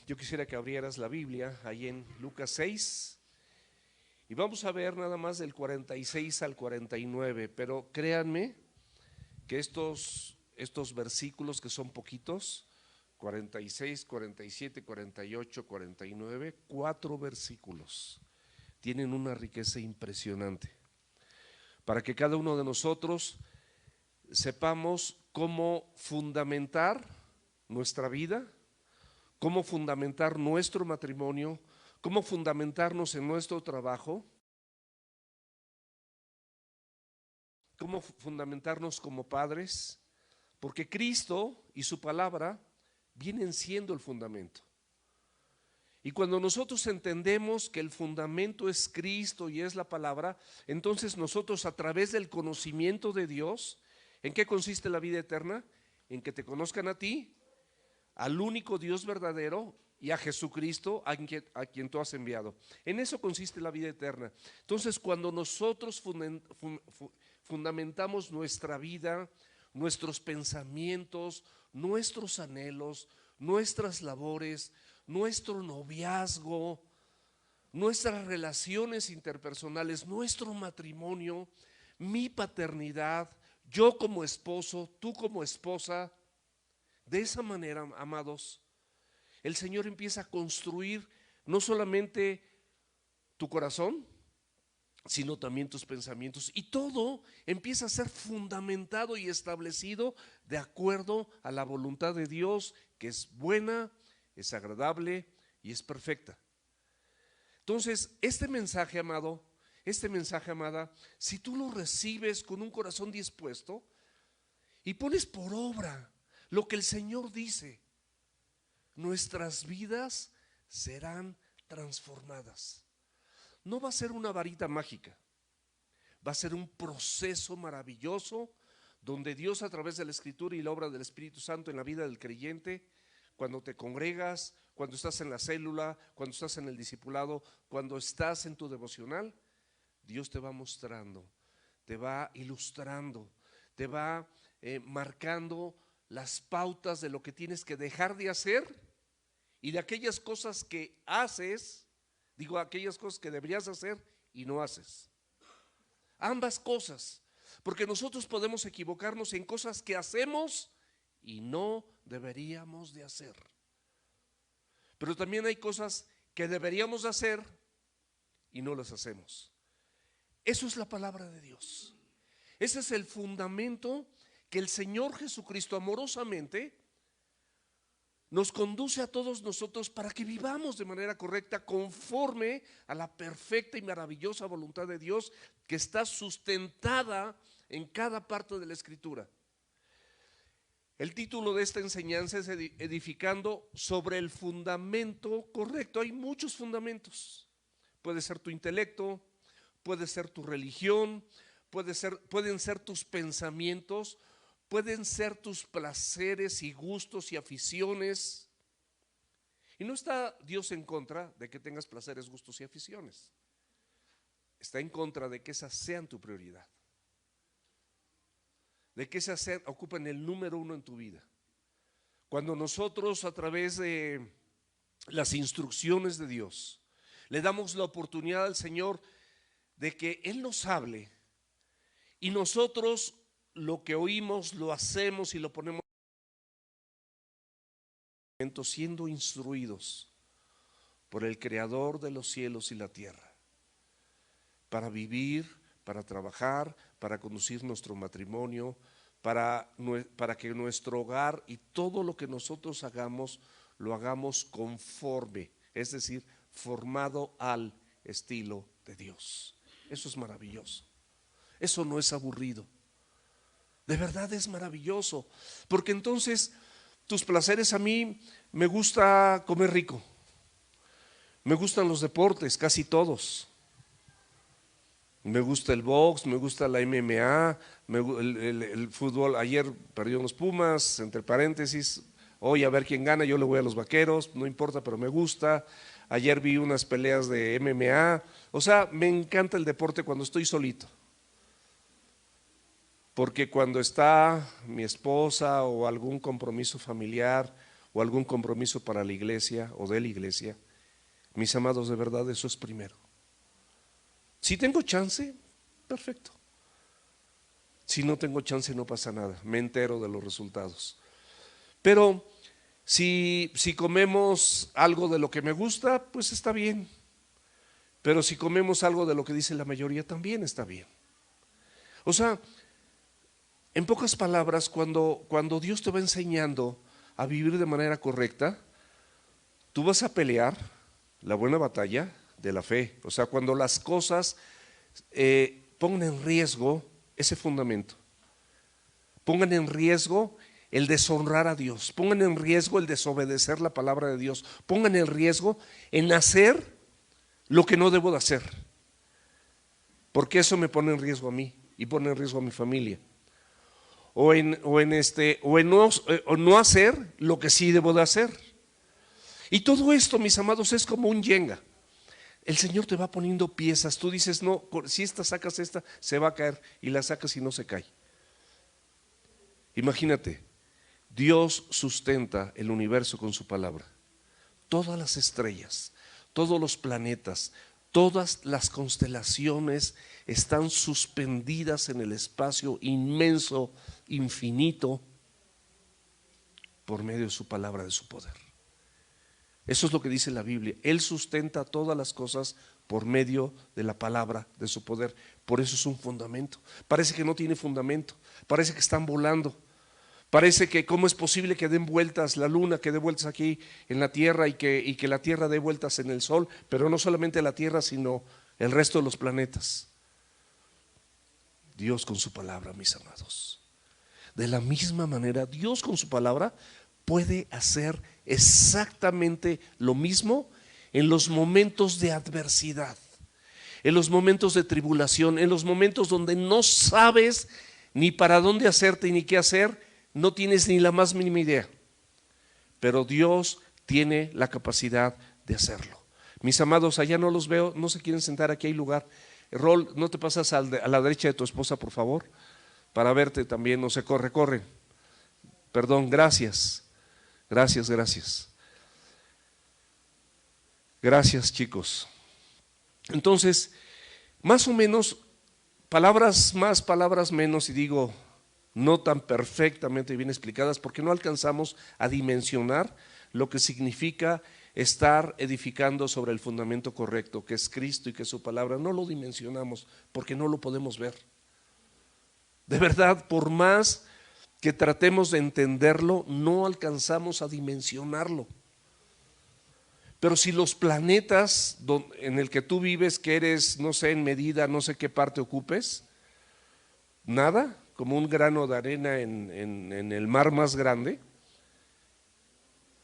Yo quisiera que abrieras la Biblia ahí en Lucas 6 y vamos a ver nada más del 46 al 49, pero créanme que estos versículos que son poquitos, 46, 47, 48, 49, 4 versículos, tienen una riqueza impresionante para que cada uno de nosotros sepamos cómo fundamentar nuestra vida, cómo fundamentar nuestro matrimonio, cómo fundamentarnos en nuestro trabajo, cómo fundamentarnos como padres, porque Cristo y su palabra vienen siendo el fundamento. Y cuando nosotros entendemos que el fundamento es Cristo y es la palabra, entonces nosotros a través del conocimiento de Dios, ¿en qué consiste la vida eterna? En que te conozcan a ti, al único Dios verdadero y a Jesucristo a quien tú has enviado. En eso consiste la vida eterna. Entonces, cuando nosotros fundamentamos nuestra vida, nuestros pensamientos, nuestros anhelos, nuestras labores, nuestro noviazgo, nuestras relaciones interpersonales, nuestro matrimonio, mi paternidad, yo como esposo, tú como esposa, de esa manera, amados, el Señor empieza a construir no solamente tu corazón, sino también tus pensamientos, y todo empieza a ser fundamentado y establecido de acuerdo a la voluntad de Dios, que es buena, es agradable y es perfecta. Entonces, este mensaje, amado, amada, si tú lo recibes con un corazón dispuesto y pones por obra lo que el Señor dice, nuestras vidas serán transformadas. No va a ser una varita mágica, va a ser un proceso maravilloso donde Dios, a través de la Escritura y la obra del Espíritu Santo en la vida del creyente, cuando te congregas, cuando estás en la célula, cuando estás en el discipulado, cuando estás en tu devocional, Dios te va mostrando, te va ilustrando, te va marcando las pautas de lo que tienes que dejar de hacer y de aquellas cosas que haces, aquellas cosas que deberías hacer y no haces. Ambas cosas, porque nosotros podemos equivocarnos en cosas que hacemos y no deberíamos de hacer. Pero también hay cosas que deberíamos de hacer y no las hacemos. Eso es la palabra de Dios. Ese es el fundamento que el Señor Jesucristo amorosamente nos conduce a todos nosotros para que vivamos de manera correcta conforme a la perfecta y maravillosa voluntad de Dios que está sustentada en cada parte de la Escritura. El título de esta enseñanza es edificando sobre el fundamento correcto. Hay muchos fundamentos. Puede ser tu intelecto, puede ser tu religión, pueden ser tus pensamientos, pueden ser tus placeres y gustos y aficiones. Y no está Dios en contra de que tengas placeres, gustos y aficiones. Está en contra de que esas sean tu prioridad, de que esas ocupen el número uno en tu vida. Cuando nosotros, a través de las instrucciones de Dios, le damos la oportunidad al Señor de que Él nos hable, y nosotros lo que oímos lo hacemos y lo ponemos siendo instruidos por el Creador de los cielos y la tierra, para vivir, para trabajar, para conducir nuestro matrimonio, para que nuestro hogar y todo lo que nosotros hagamos, lo hagamos conforme, es decir, formado al estilo de Dios. Eso es maravilloso. Eso no es aburrido. De verdad es maravilloso, porque entonces tus placeres, a mí me gusta comer rico, me gustan los deportes, casi todos. Me gusta el box, me gusta la MMA, el fútbol. Ayer perdieron los Pumas, entre paréntesis. Hoy a ver quién gana, yo le voy a los Vaqueros, no importa, pero me gusta. Ayer vi unas peleas de MMA. O sea, me encanta el deporte cuando estoy solito. Porque cuando está mi esposa o algún compromiso familiar o algún compromiso para la iglesia o de la iglesia, mis amados, de verdad eso es primero. Si tengo chance, perfecto. Si no tengo chance, no pasa nada, me entero de los resultados. Pero si comemos algo de lo que me gusta, pues está bien. Pero si comemos algo de lo que dice la mayoría, también está bien. O sea, en pocas palabras, cuando Dios te va enseñando a vivir de manera correcta, tú vas a pelear la buena batalla de la fe. O sea, cuando las cosas pongan en riesgo ese fundamento, pongan en riesgo el deshonrar a Dios, pongan en riesgo el desobedecer la palabra de Dios, pongan en riesgo en hacer lo que no debo de hacer, porque eso me pone en riesgo a mí y pone en riesgo a mi familia, o no hacer lo que sí debo de hacer. Y todo esto, mis amados, es como un yenga. El Señor te va poniendo piezas. Tú dices, no, si esta sacas esta, se va a caer, y la sacas y no se cae. Imagínate, Dios sustenta el universo con su palabra. Todas las estrellas, todos los planetas, todas las constelaciones están suspendidas en el espacio inmenso, infinito, por medio de su palabra, de su poder. Eso es lo que dice la Biblia. Él sustenta todas las cosas por medio de la palabra, de su poder. Por eso es un fundamento. Parece que no tiene fundamento, parece que están volando. Parece que cómo es posible que den vueltas la luna, que dé vueltas aquí en la tierra y que la tierra dé vueltas en el sol, pero no solamente la tierra, sino el resto de los planetas. Dios con su palabra, mis amados. De la misma manera, Dios con su palabra puede hacer exactamente lo mismo en los momentos de adversidad, en los momentos de tribulación, en los momentos donde no sabes ni para dónde hacerte ni qué hacer, no tienes ni la más mínima idea, pero Dios tiene la capacidad de hacerlo. Mis amados, allá no los veo, no se quieren sentar, aquí hay lugar. Rol, ¿no te pasas a la derecha de tu esposa, por favor? Para verte también, no se corre. Perdón, gracias. Gracias, chicos. Entonces, más o menos, palabras más, palabras menos, y digo, no tan perfectamente bien explicadas, porque no alcanzamos a dimensionar lo que significa estar edificando sobre el fundamento correcto, que es Cristo y que es su palabra. No lo dimensionamos porque no lo podemos ver. De verdad, por más que tratemos de entenderlo, no alcanzamos a dimensionarlo. Pero si los planetas en el que tú vives, que eres, no sé, en medida, no sé qué parte ocupes, nada, como un grano de arena en el mar más grande,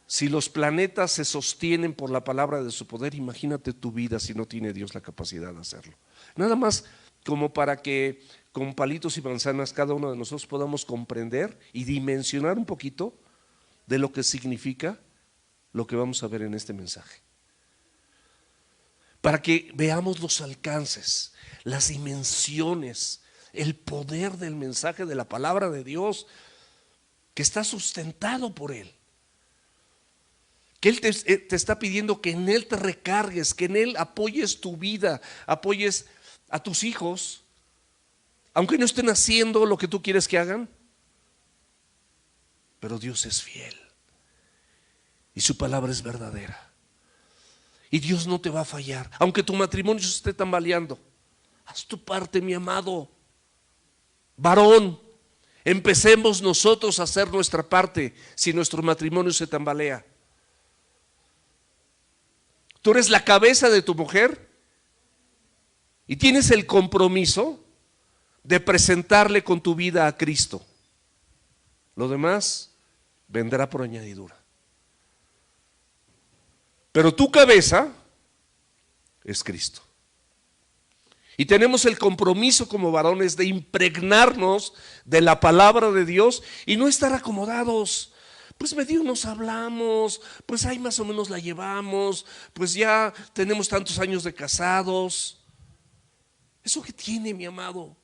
si los planetas se sostienen por la palabra de su poder, imagínate tu vida si no tiene Dios la capacidad de hacerlo. Nada más como para que con palitos y manzanas cada uno de nosotros podamos comprender y dimensionar un poquito de lo que significa lo que vamos a ver en este mensaje. Para que veamos los alcances, las dimensiones, el poder del mensaje de la palabra de Dios, que está sustentado por Él. Que Él te está pidiendo que en Él te recargues, que en Él apoyes tu vida, apoyes a tus hijos, aunque no estén haciendo lo que tú quieres que hagan. Pero Dios es fiel y su palabra es verdadera. Y Dios no te va a fallar, aunque tu matrimonio se esté tambaleando. Haz tu parte, mi amado varón. Empecemos nosotros a hacer nuestra parte si nuestro matrimonio se tambalea. Tú eres la cabeza de tu mujer y tienes el compromiso de presentarle con tu vida a Cristo. Lo demás vendrá por añadidura. Pero tu cabeza es Cristo. Y tenemos el compromiso como varones de impregnarnos de la palabra de Dios y no estar acomodados. Pues medio nos hablamos, pues ahí más o menos la llevamos, pues ya tenemos tantos años de casados. ¿Eso qué tiene, mi amado?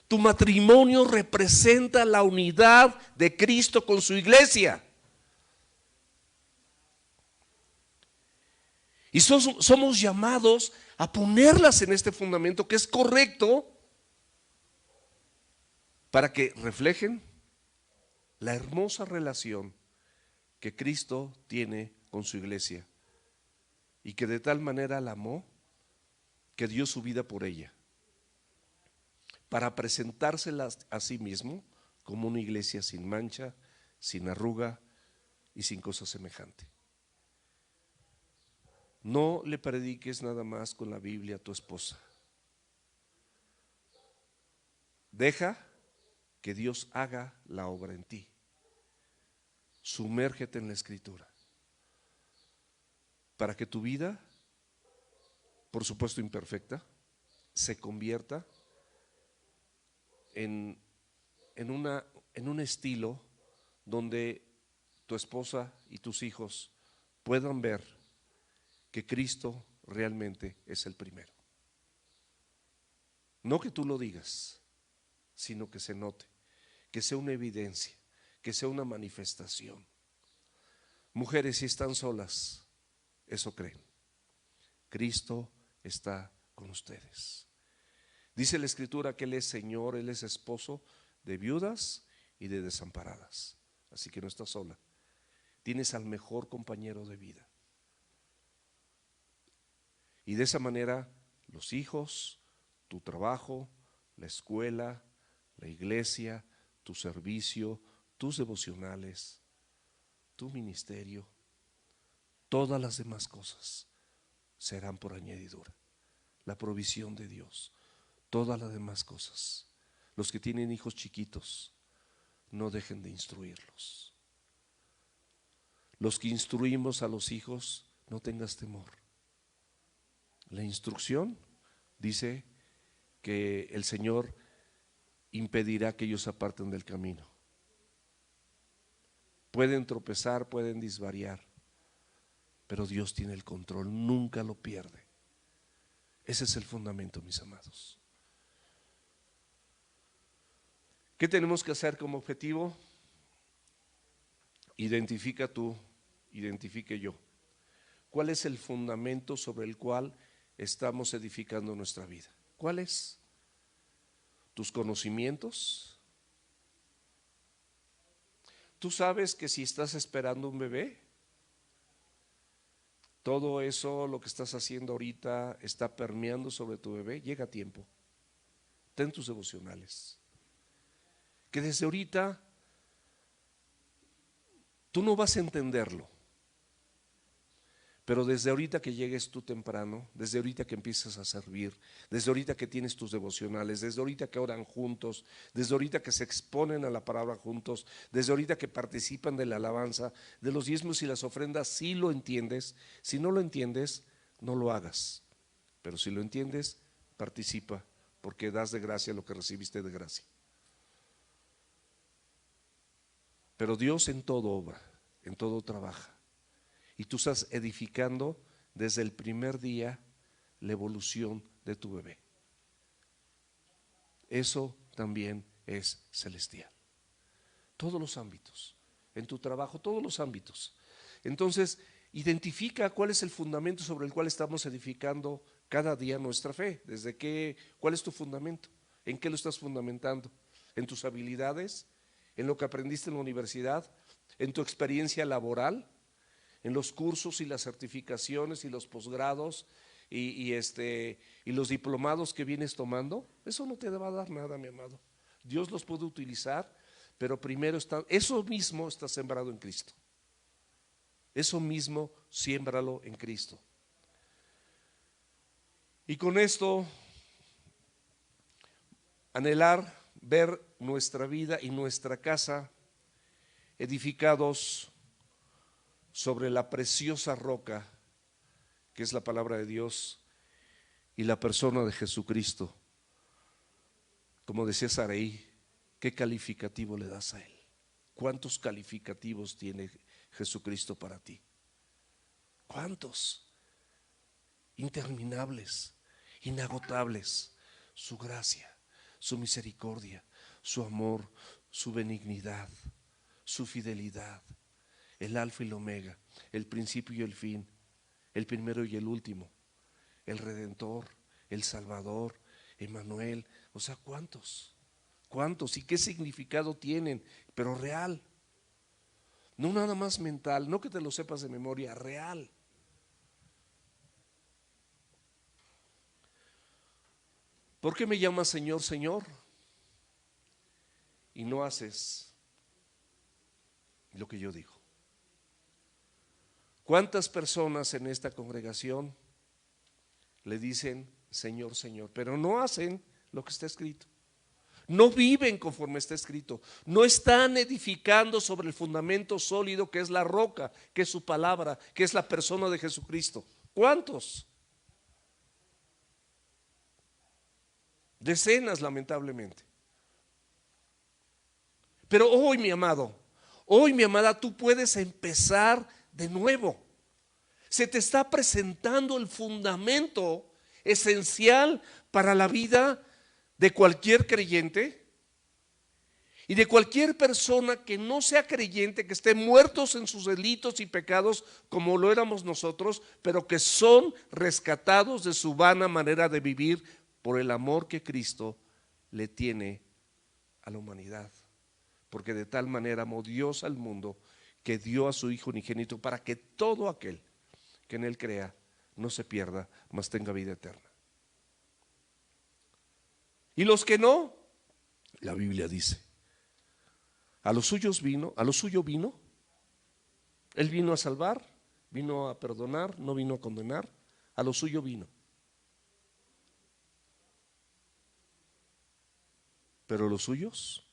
Tu matrimonio representa la unidad de Cristo con su iglesia. Y somos llamados a ponerlas en este fundamento que es correcto para que reflejen la hermosa relación que Cristo tiene con su iglesia y que de tal manera la amó que dio su vida por ella, para presentársela a sí mismo como una iglesia sin mancha, sin arruga y sin cosa semejante. No le prediques nada más con la Biblia a tu esposa. Deja que Dios haga la obra en ti. Sumérgete en la Escritura para que tu vida, por supuesto imperfecta, se convierta en un estilo donde tu esposa y tus hijos puedan ver que Cristo realmente es el primero. No que tú lo digas, sino que se note, que sea una evidencia, que sea una manifestación. Mujeres, si están solas, eso creen. Cristo está con ustedes. Dice la Escritura que Él es Señor, Él es esposo de viudas y de desamparadas. Así que no estás sola. Tienes al mejor compañero de vida. Y de esa manera, los hijos, tu trabajo, la escuela, la iglesia, tu servicio, tus devocionales, tu ministerio, todas las demás cosas serán por añadidura. La provisión de Dios, todas las demás cosas. Los que tienen hijos chiquitos, no dejen de instruirlos. Los que instruimos a los hijos, no tengas temor. La instrucción dice que el Señor impedirá que ellos aparten del camino. Pueden tropezar, pueden disvariar, pero Dios tiene el control, nunca lo pierde. Ese es el fundamento, mis amados. ¿Qué tenemos que hacer como objetivo? Identifica tú, identifique yo. ¿Cuál es el fundamento sobre el cual estamos edificando nuestra vida? ¿Cuál es? ¿Tus conocimientos? ¿Tú sabes que si estás esperando un bebé, todo eso, lo que estás haciendo ahorita, está permeando sobre tu bebé? Llega a tiempo. Ten tus devocionales. Que desde ahorita tú no vas a entenderlo, pero desde ahorita que llegues tú temprano, desde ahorita que empiezas a servir, desde ahorita que tienes tus devocionales, desde ahorita que oran juntos, desde ahorita que se exponen a la palabra juntos, desde ahorita que participan de la alabanza, de los diezmos y las ofrendas, si lo entiendes. Si no lo entiendes, no lo hagas, pero si lo entiendes, participa, porque das de gracia lo que recibiste de gracia. Pero Dios en todo obra, en todo trabaja. Y tú estás edificando desde el primer día la evolución de tu bebé. Eso también es celestial. Todos los ámbitos, en tu trabajo, todos los ámbitos. Entonces, identifica cuál es el fundamento sobre el cual estamos edificando cada día nuestra fe. ¿Cuál es tu fundamento? ¿En qué lo estás fundamentando? ¿En tus habilidades? ¿En lo que aprendiste en la universidad? ¿En tu experiencia laboral? ¿En los cursos y las certificaciones y los posgrados y los diplomados que vienes tomando? Eso no te va a dar nada, mi amado. Dios los puede utilizar, pero primero eso mismo está sembrado en Cristo. Eso mismo siémbralo en Cristo. Y con esto, anhelar ver nuestra vida y nuestra casa edificados sobre la preciosa roca que es la palabra de Dios y la persona de Jesucristo. Como decía Saraí, ¿qué calificativo le das a Él? ¿Cuántos calificativos tiene Jesucristo para ti? ¿Cuántos? Interminables, inagotables. Su gracia, su misericordia, su amor, su benignidad, su fidelidad, el alfa y el omega, el principio y el fin, el primero y el último, el Redentor, el Salvador, Emmanuel. O sea, ¿cuántos? ¿Cuántos? ¿Y qué significado tienen? Pero real. No nada más mental, no que te lo sepas de memoria, real. ¿Por qué me llamas Señor, Señor? Y no haces lo que yo digo. ¿Cuántas personas en esta congregación le dicen Señor, Señor, pero no hacen lo que está escrito? No viven conforme está escrito, no están edificando sobre el fundamento sólido que es la roca, que es su palabra, que es la persona de Jesucristo. ¿Cuántos? Decenas, lamentablemente. Pero hoy, mi amado, hoy, mi amada, tú puedes empezar de nuevo. Se te está presentando el fundamento esencial para la vida de cualquier creyente y de cualquier persona que no sea creyente, que esté muertos en sus delitos y pecados como lo éramos nosotros, pero que son rescatados de su vana manera de vivir por el amor que Cristo le tiene a la humanidad. Porque de tal manera amó Dios al mundo que dio a su Hijo unigénito para que todo aquel que en él crea no se pierda, mas tenga vida eterna. Y los que no, la Biblia dice, a los suyos vino, a lo suyo vino. Él vino a salvar, vino a perdonar, no vino a condenar. A lo suyo vino. Pero los suyos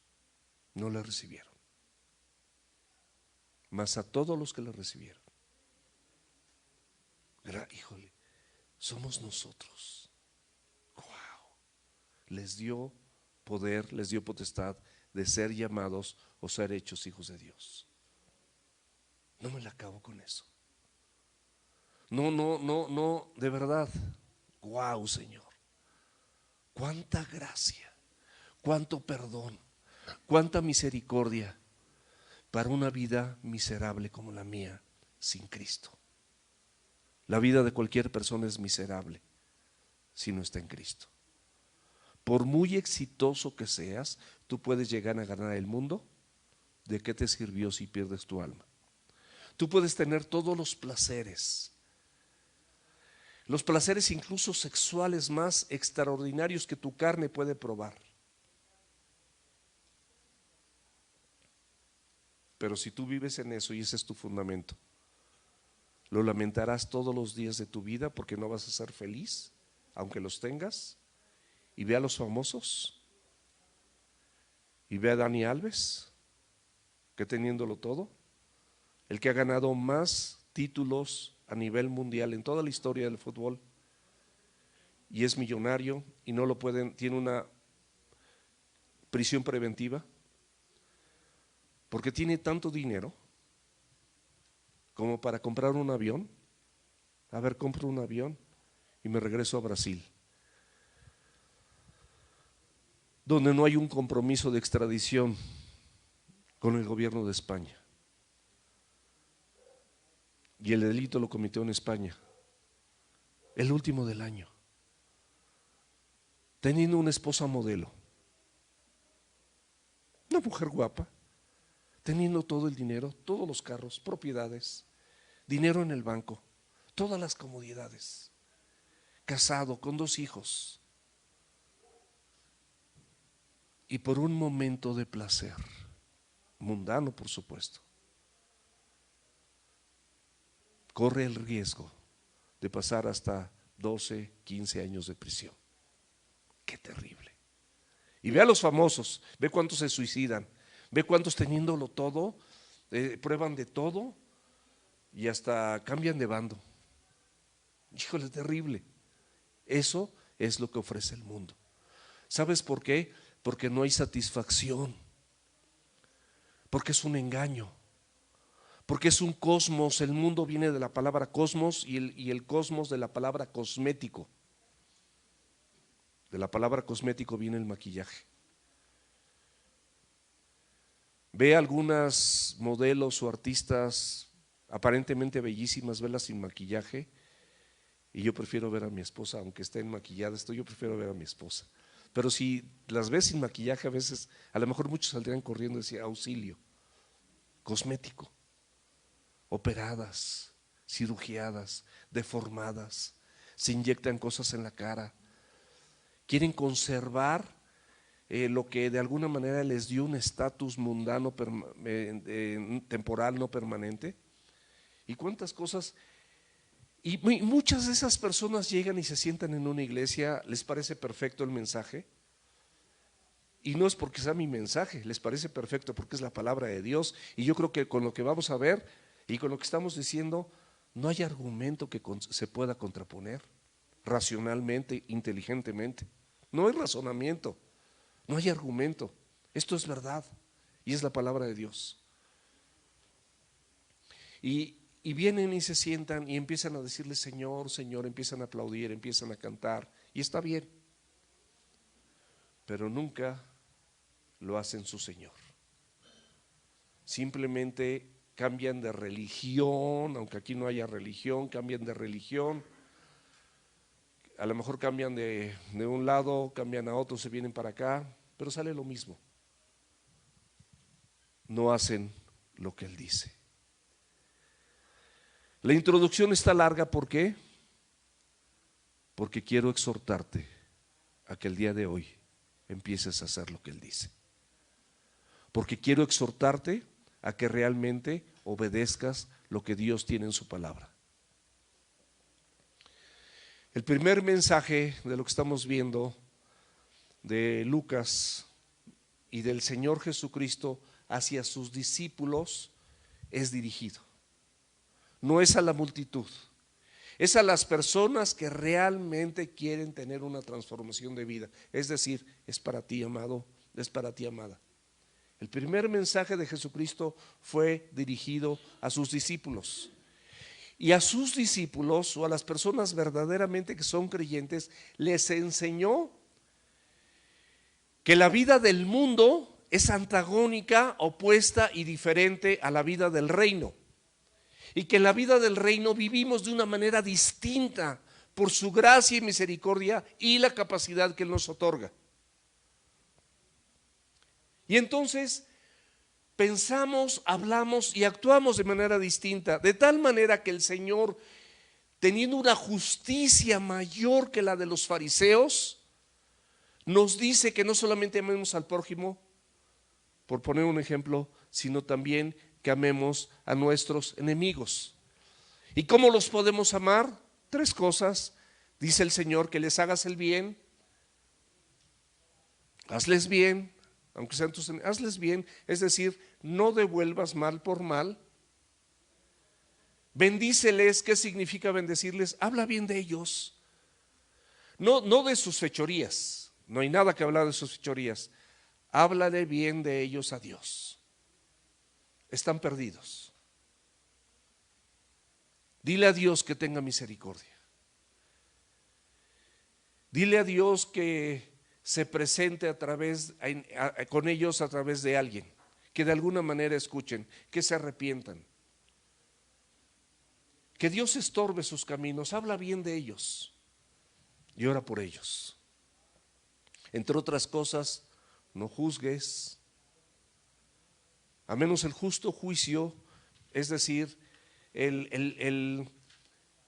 no le recibieron. Mas a todos los que le recibieron, híjole, somos nosotros. Wow. Les dio poder, les dio potestad de ser llamados o ser hechos hijos de Dios. No me la acabo con eso. No, de verdad. Wow, Señor. Cuánta gracia, cuánto perdón, cuánta misericordia para una vida miserable como la mía sin Cristo. La vida de cualquier persona es miserable si no está en Cristo. Por muy exitoso que seas, tú puedes llegar a ganar el mundo. ¿De qué te sirvió si pierdes tu alma? Tú puedes tener todos los placeres incluso sexuales más extraordinarios que tu carne puede probar. Pero si tú vives en eso y ese es tu fundamento, lo lamentarás todos los días de tu vida porque no vas a ser feliz, aunque los tengas. Y ve a los famosos, y ve a Dani Alves, que teniéndolo todo, el que ha ganado más títulos a nivel mundial en toda la historia del fútbol, y es millonario y no lo pueden, tiene una prisión preventiva porque tiene tanto dinero como para comprar un avión. A ver, compro un avión y me regreso a Brasil, donde no hay un compromiso de extradición con el gobierno de España. Y el delito lo cometió en España, el último del año, teniendo una esposa modelo, una mujer guapa, teniendo todo el dinero, todos los carros, propiedades, dinero en el banco, todas las comodidades, casado con 2 hijos. Y por un momento de placer, mundano por supuesto, corre el riesgo de pasar hasta 12, 15 años de prisión. Qué terrible. Y ve a los famosos, ve cuántos se suicidan, ve cuántos teniéndolo todo, prueban de todo y hasta cambian de bando. Híjole, terrible. Eso es lo que ofrece el mundo. ¿Sabes por qué? Porque no hay satisfacción, porque es un engaño, porque es un cosmos. El mundo viene de la palabra cosmos y el cosmos de la palabra cosmético. De la palabra cosmético viene el maquillaje. Ve algunas modelos o artistas aparentemente bellísimas, velas sin maquillaje Y yo prefiero ver a mi esposa, aunque esté maquillada, yo prefiero ver a mi esposa. Pero si las ves sin maquillaje, a veces, a lo mejor muchos saldrían corriendo y decían auxilio, cosmético, operadas, cirugiadas, deformadas, se inyectan cosas en la cara, quieren conservar lo que de alguna manera les dio un estatus mundano, temporal, no permanente. ¿Y cuántas cosas? Y muchas de esas personas llegan y se sientan en una iglesia, les parece perfecto el mensaje. Y no es porque sea mi mensaje, les parece perfecto porque es la palabra de Dios. Y yo creo que con lo que vamos a ver y con lo que estamos diciendo, no hay argumento que se pueda contraponer racionalmente, inteligentemente. No hay razonamiento, no hay argumento. Esto es verdad y es la palabra de Dios. Y vienen y se sientan y empiezan a decirle Señor, Señor, empiezan a aplaudir, empiezan a cantar, y está bien, pero nunca lo hacen su Señor. Simplemente cambian de religión, aunque aquí no haya religión, cambian de religión. A lo mejor cambian de un lado, cambian a otro, se vienen para acá, pero sale lo mismo. No hacen lo que Él dice. La introducción está larga, ¿por qué? Porque quiero exhortarte a que el día de hoy empieces a hacer lo que Él dice. Porque quiero exhortarte a que realmente obedezcas lo que Dios tiene en su palabra. El primer mensaje de lo que estamos viendo de Lucas y del Señor Jesucristo hacia sus discípulos es dirigido. No es a la multitud, es a las personas que realmente quieren tener una transformación de vida. Es decir, es para ti, amado, es para ti, amada. El primer mensaje de Jesucristo fue dirigido a sus discípulos. Y a sus discípulos, o a las personas verdaderamente que son creyentes, les enseñó que la vida del mundo es antagónica, opuesta y diferente a la vida del reino. Y que en la vida del reino vivimos de una manera distinta por su gracia y misericordia y la capacidad que Él nos otorga. Y entonces pensamos, hablamos y actuamos de manera distinta, de tal manera que el Señor, teniendo una justicia mayor que la de los fariseos, nos dice que no solamente amemos al prójimo, por poner un ejemplo, sino también que amemos a nuestros enemigos. ¿Y cómo los podemos amar? 3 cosas. Dice el Señor: que les hagas el bien, hazles bien, aunque sean tus enemigos, hazles bien, es decir, no devuelvas mal por mal. Bendíceles. ¿Qué significa bendecirles? Habla bien de ellos, no de sus fechorías, no hay nada que hablar de sus fechorías. Háblale bien de ellos a Dios. Están perdidos. Dile a Dios que tenga misericordia. Dile a Dios que se presente con ellos a través de alguien, que de alguna manera escuchen, que se arrepientan. Que Dios estorbe sus caminos. Habla bien de ellos y ora por ellos. Entre otras cosas, no juzgues, a menos el justo juicio, es decir, el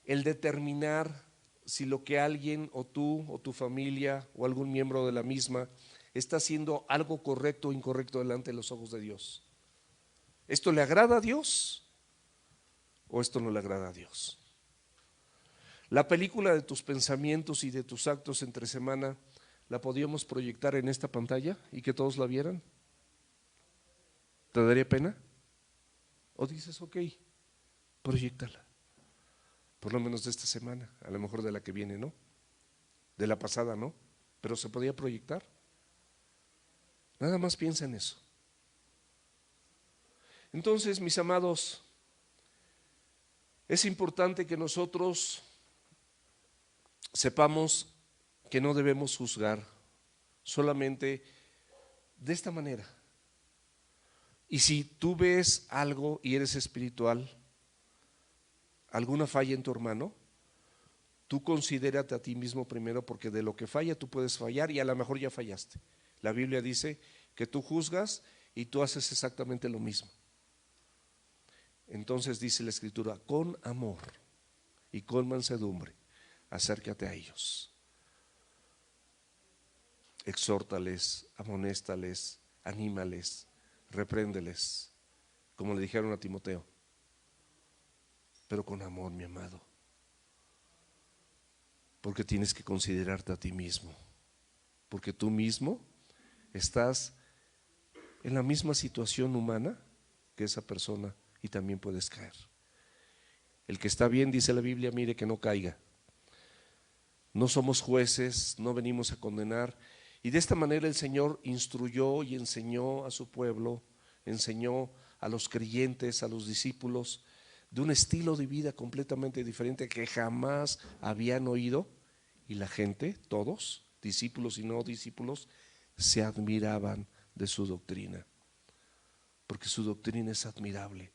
determinar si lo que alguien o tú o tu familia o algún miembro de la misma está haciendo algo correcto o incorrecto delante de los ojos de Dios. ¿Esto le agrada a Dios o esto no le agrada a Dios? La película de tus pensamientos y de tus actos entre semana, ¿la podíamos proyectar en esta pantalla y que todos la vieran? ¿Te daría pena? ¿O dices, ok, proyectala? Por lo menos de esta semana, a lo mejor de la que viene, ¿no? De la pasada, ¿no? Pero se podía proyectar. Nada más piensa en eso. Entonces, mis amados, es importante que nosotros sepamos que no debemos juzgar solamente de esta manera. Y si tú ves algo y eres espiritual, alguna falla en tu hermano, Tú considérate a ti mismo primero, porque de lo que falla tú puedes fallar y a lo mejor ya fallaste. La Biblia dice que tú juzgas y tú haces exactamente lo mismo. Entonces dice la Escritura, con amor y con mansedumbre, acércate a ellos. Exhórtales, amonéstales, anímales, repréndeles, como le dijeron a Timoteo, pero con amor, mi amado, porque tienes que considerarte a ti mismo, porque tú mismo estás en la misma situación humana que esa persona y también puedes caer. El que está bien, dice la Biblia, mire que no caiga. No somos jueces, no venimos a condenar. Y de esta manera el Señor instruyó y enseñó a su pueblo, enseñó a los creyentes, a los discípulos, de un estilo de vida completamente diferente que jamás habían oído. Y la gente, todos, discípulos y no discípulos, se admiraban de su doctrina, porque su doctrina es admirable,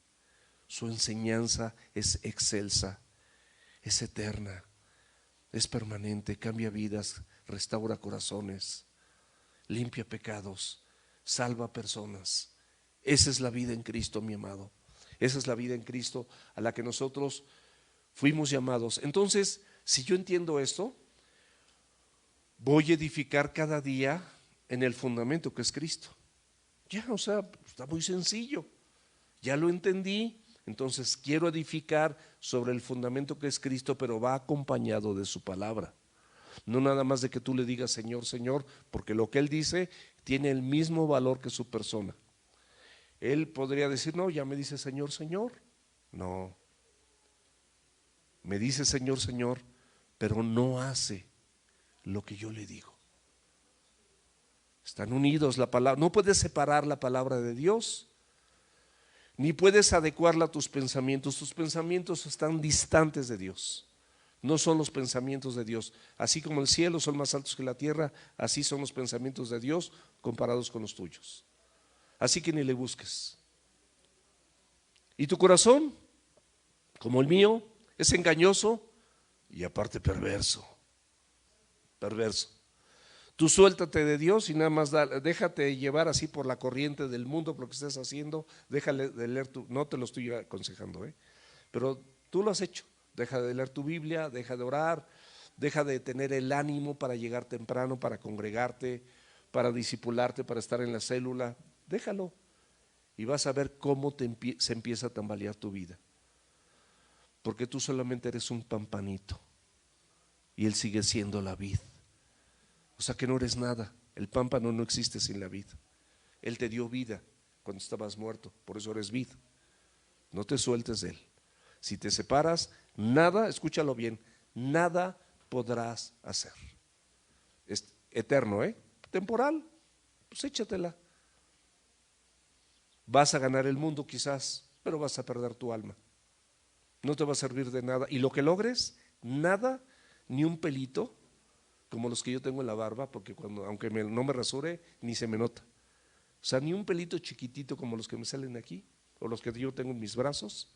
su enseñanza es excelsa, es eterna, es permanente, cambia vidas, restaura corazones, limpia pecados, salva personas. Esa es la vida en Cristo, mi amado. Esa es la vida en Cristo a la que nosotros fuimos llamados. Entonces, si yo entiendo esto, voy a edificar cada día en el fundamento que es Cristo. Ya, o sea, está muy sencillo. Ya lo entendí. Entonces quiero edificar sobre el fundamento que es Cristo, pero va acompañado de su palabra. No nada más de que tú le digas Señor, Señor, porque lo que Él dice tiene el mismo valor que su persona. Él podría decir, no, ya me dice Señor, Señor. No, me dice Señor, Señor, pero no hace lo que yo le digo. Están unidos la palabra. No puedes separar la palabra de Dios, ni puedes adecuarla a tus pensamientos. Tus pensamientos están distantes de Dios. No son los pensamientos de Dios. Así como el cielo son más altos que la tierra, así son los pensamientos de Dios comparados con los tuyos. Así que ni le busques. Y tu corazón, como el mío, es engañoso y aparte perverso. Perverso. Tú suéltate de Dios y nada más déjate llevar así por la corriente del mundo, por lo que estés haciendo. Déjale de leer no te lo estoy aconsejando, pero tú lo has hecho. Deja de leer tu Biblia, deja de orar, deja de tener el ánimo para llegar temprano, para congregarte, para discipularte, para estar en la célula. Déjalo y vas a ver cómo se empieza a tambalear tu vida. Porque tú solamente eres un pampanito y Él sigue siendo la vid. O sea que no eres nada. El pámpano no existe sin la vid. Él te dio vida cuando estabas muerto, por eso eres vid. No te sueltes de Él. Si te separas, nada, escúchalo bien, nada podrás hacer. Es eterno, temporal, pues échatela. Vas a ganar el mundo quizás, pero vas a perder tu alma. No te va a servir de nada. Y lo que logres, nada, ni un pelito, como los que yo tengo en la barba, porque aunque no me rasure, ni se me nota. O sea, ni un pelito chiquitito como los que me salen aquí, o los que yo tengo en mis brazos,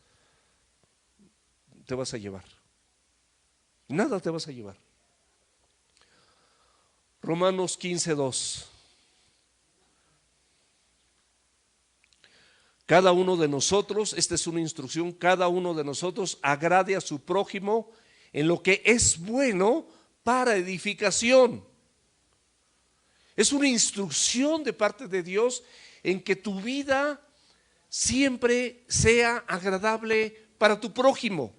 te vas a llevar. Nada te vas a llevar. Romanos 15:2. Cada uno de nosotros, esta es una instrucción, cada uno de nosotros agrade a su prójimo en lo que es bueno para edificación. Es una instrucción de parte de Dios en que tu vida siempre sea agradable para tu prójimo,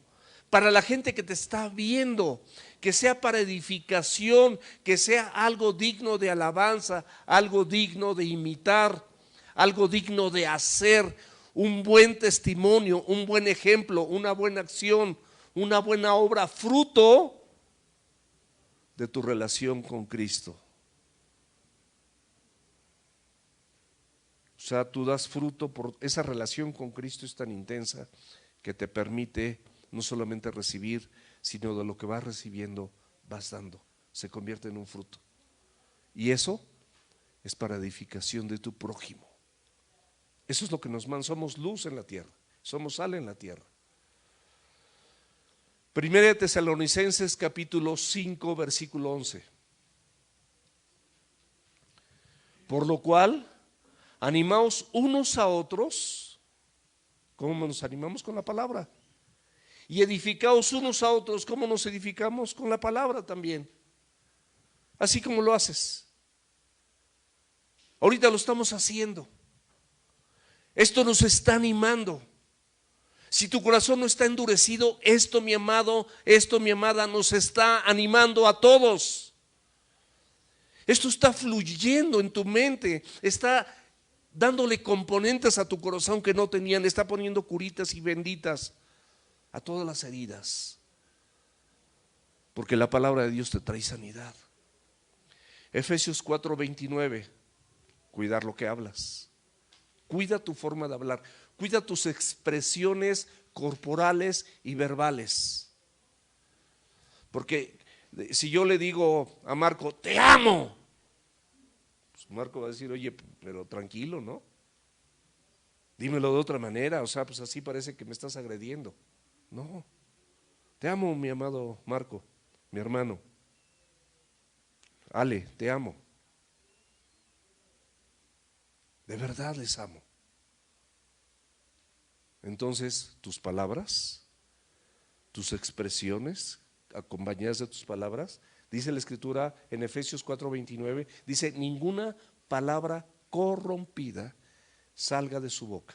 para la gente que te está viendo, que sea para edificación, que sea algo digno de alabanza, algo digno de imitar, algo digno de hacer, un buen testimonio, un buen ejemplo, una buena acción, una buena obra, fruto de tu relación con Cristo. O sea, tú das fruto por esa relación con Cristo, es tan intensa que te permite no solamente recibir, sino de lo que vas recibiendo vas dando, se convierte en un fruto. Y eso es para edificación de tu prójimo. Eso es lo que nos manda. Somos luz en la tierra, somos sal en la tierra. Primera de Tesalonicenses capítulo 5 versículo 11. Por lo cual, animaos unos a otros. ¿Cómo nos animamos? Con la palabra. Y edificaos unos a otros. ¿Cómo nos edificamos? Con la palabra también. Así como lo haces. Ahorita lo estamos haciendo. Esto nos está animando. Si tu corazón no está endurecido, esto, mi amado, esto, mi amada, nos está animando a todos. Esto está fluyendo en tu mente, está dándole componentes a tu corazón que no tenían, le está poniendo curitas y benditas a todas las heridas. Porque la palabra de Dios te trae sanidad. Efesios 4:29, cuidar lo que hablas. Cuida tu forma de hablar, cuida tus expresiones corporales y verbales. Porque si yo le digo a Marco, te amo, pues Marco va a decir, oye, pero tranquilo, ¿no? Dímelo de otra manera, o sea, pues así parece que me estás agrediendo. No, te amo, mi amado Marco, mi hermano. Ale, te amo. De verdad les amo. Entonces, tus palabras, tus expresiones, acompañadas de tus palabras, dice la Escritura en Efesios 4:29, dice, ninguna palabra corrompida salga de su boca.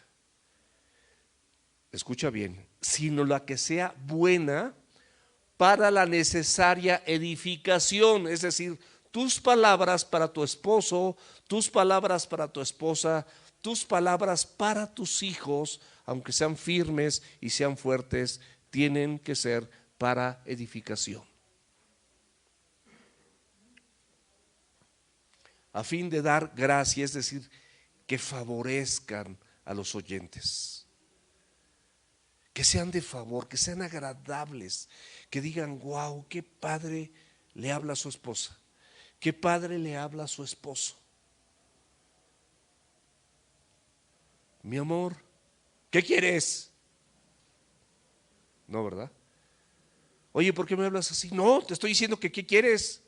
Escucha bien, sino la que sea buena para la necesaria edificación, es decir, tus palabras para tu esposo, tus palabras para tu esposa, tus palabras para tus hijos, aunque sean firmes y sean fuertes, tienen que ser para edificación. A fin de dar gracia, es decir, que favorezcan a los oyentes. Que sean de favor, que sean agradables, que digan, wow, qué padre le habla a su esposa, qué padre le habla a su esposo. Mi amor, ¿qué quieres? No, ¿verdad? Oye, ¿por qué me hablas así? No, te estoy diciendo que ¿qué quieres?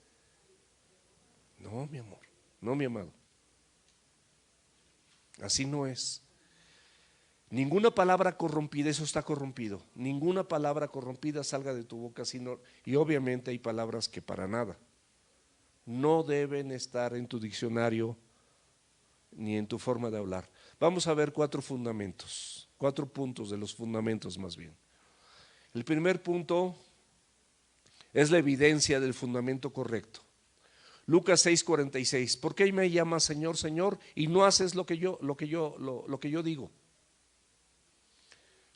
No, mi amor, no, mi amado. Así no es. Ninguna palabra corrompida, eso está corrompido. Ninguna palabra corrompida salga de tu boca, sino, y obviamente hay palabras que para nada no deben estar en tu diccionario ni en tu forma de hablar. Vamos a ver 4 fundamentos, 4 puntos de los fundamentos más bien. El primer punto es la evidencia del fundamento correcto. Lucas 6:46. ¿Por qué me llamas Señor, Señor y no haces lo que yo digo?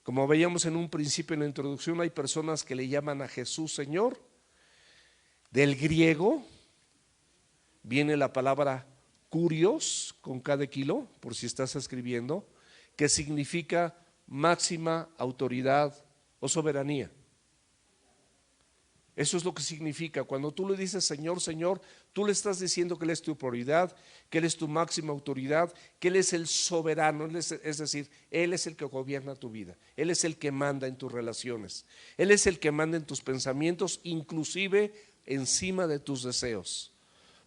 Como veíamos en un principio en la introducción, hay personas que le llaman a Jesús Señor. Del griego viene la palabra kurios, con cada kilo, por si estás escribiendo, que significa máxima autoridad o soberanía. Eso es lo que significa. Cuando tú le dices Señor, Señor, tú le estás diciendo que Él es tu prioridad, que Él es tu máxima autoridad, que Él es el soberano, es decir, Él es el que gobierna tu vida, Él es el que manda en tus relaciones, Él es el que manda en tus pensamientos, inclusive encima de tus deseos.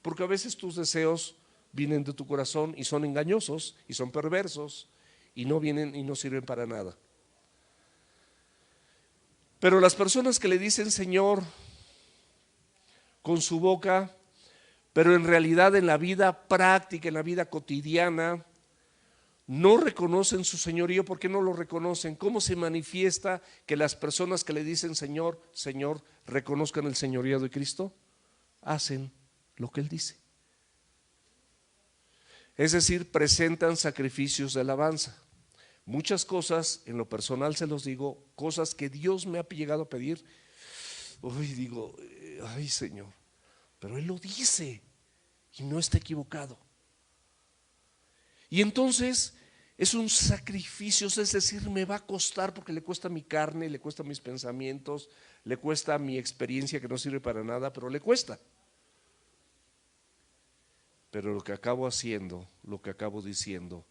Porque a veces tus deseos vienen de tu corazón y son engañosos y son perversos y no vienen y no sirven para nada. Pero las personas que le dicen Señor con su boca, pero en realidad en la vida práctica, en la vida cotidiana, no reconocen su señorío. ¿Por qué no lo reconocen? ¿Cómo se manifiesta que las personas que le dicen Señor, Señor, reconozcan el señorío de Cristo? Hacen lo que Él dice. Es decir, presentan sacrificios de alabanza. Muchas cosas, en lo personal se los digo, cosas que Dios me ha llegado a pedir, hoy digo, ay Señor, pero Él lo dice y no está equivocado. Y entonces es un sacrificio, es decir, me va a costar porque le cuesta mi carne, le cuesta mis pensamientos, le cuesta mi experiencia que no sirve para nada, pero le cuesta. Pero lo que acabo haciendo, lo que acabo diciendo,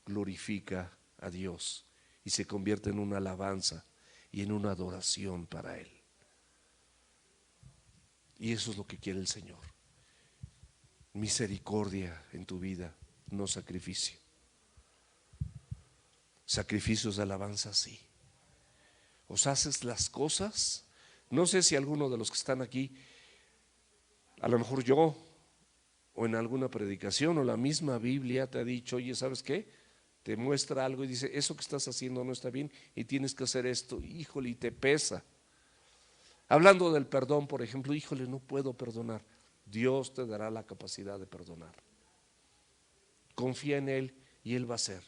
glorifica a Dios y se convierte en una alabanza y en una adoración para Él. Y eso es lo que quiere el Señor. Misericordia en tu vida, no sacrificio. Sacrificios de alabanza, sí. Os haces las cosas. No sé si alguno de los que están aquí, a lo mejor yo, o en alguna predicación, o la misma Biblia te ha dicho, oye, ¿sabes qué? Te muestra algo y dice, eso que estás haciendo no está bien y tienes que hacer esto. Híjole, y te pesa. Hablando del perdón, por ejemplo, híjole, no puedo perdonar. Dios te dará la capacidad de perdonar. Confía en Él y Él va a hacer.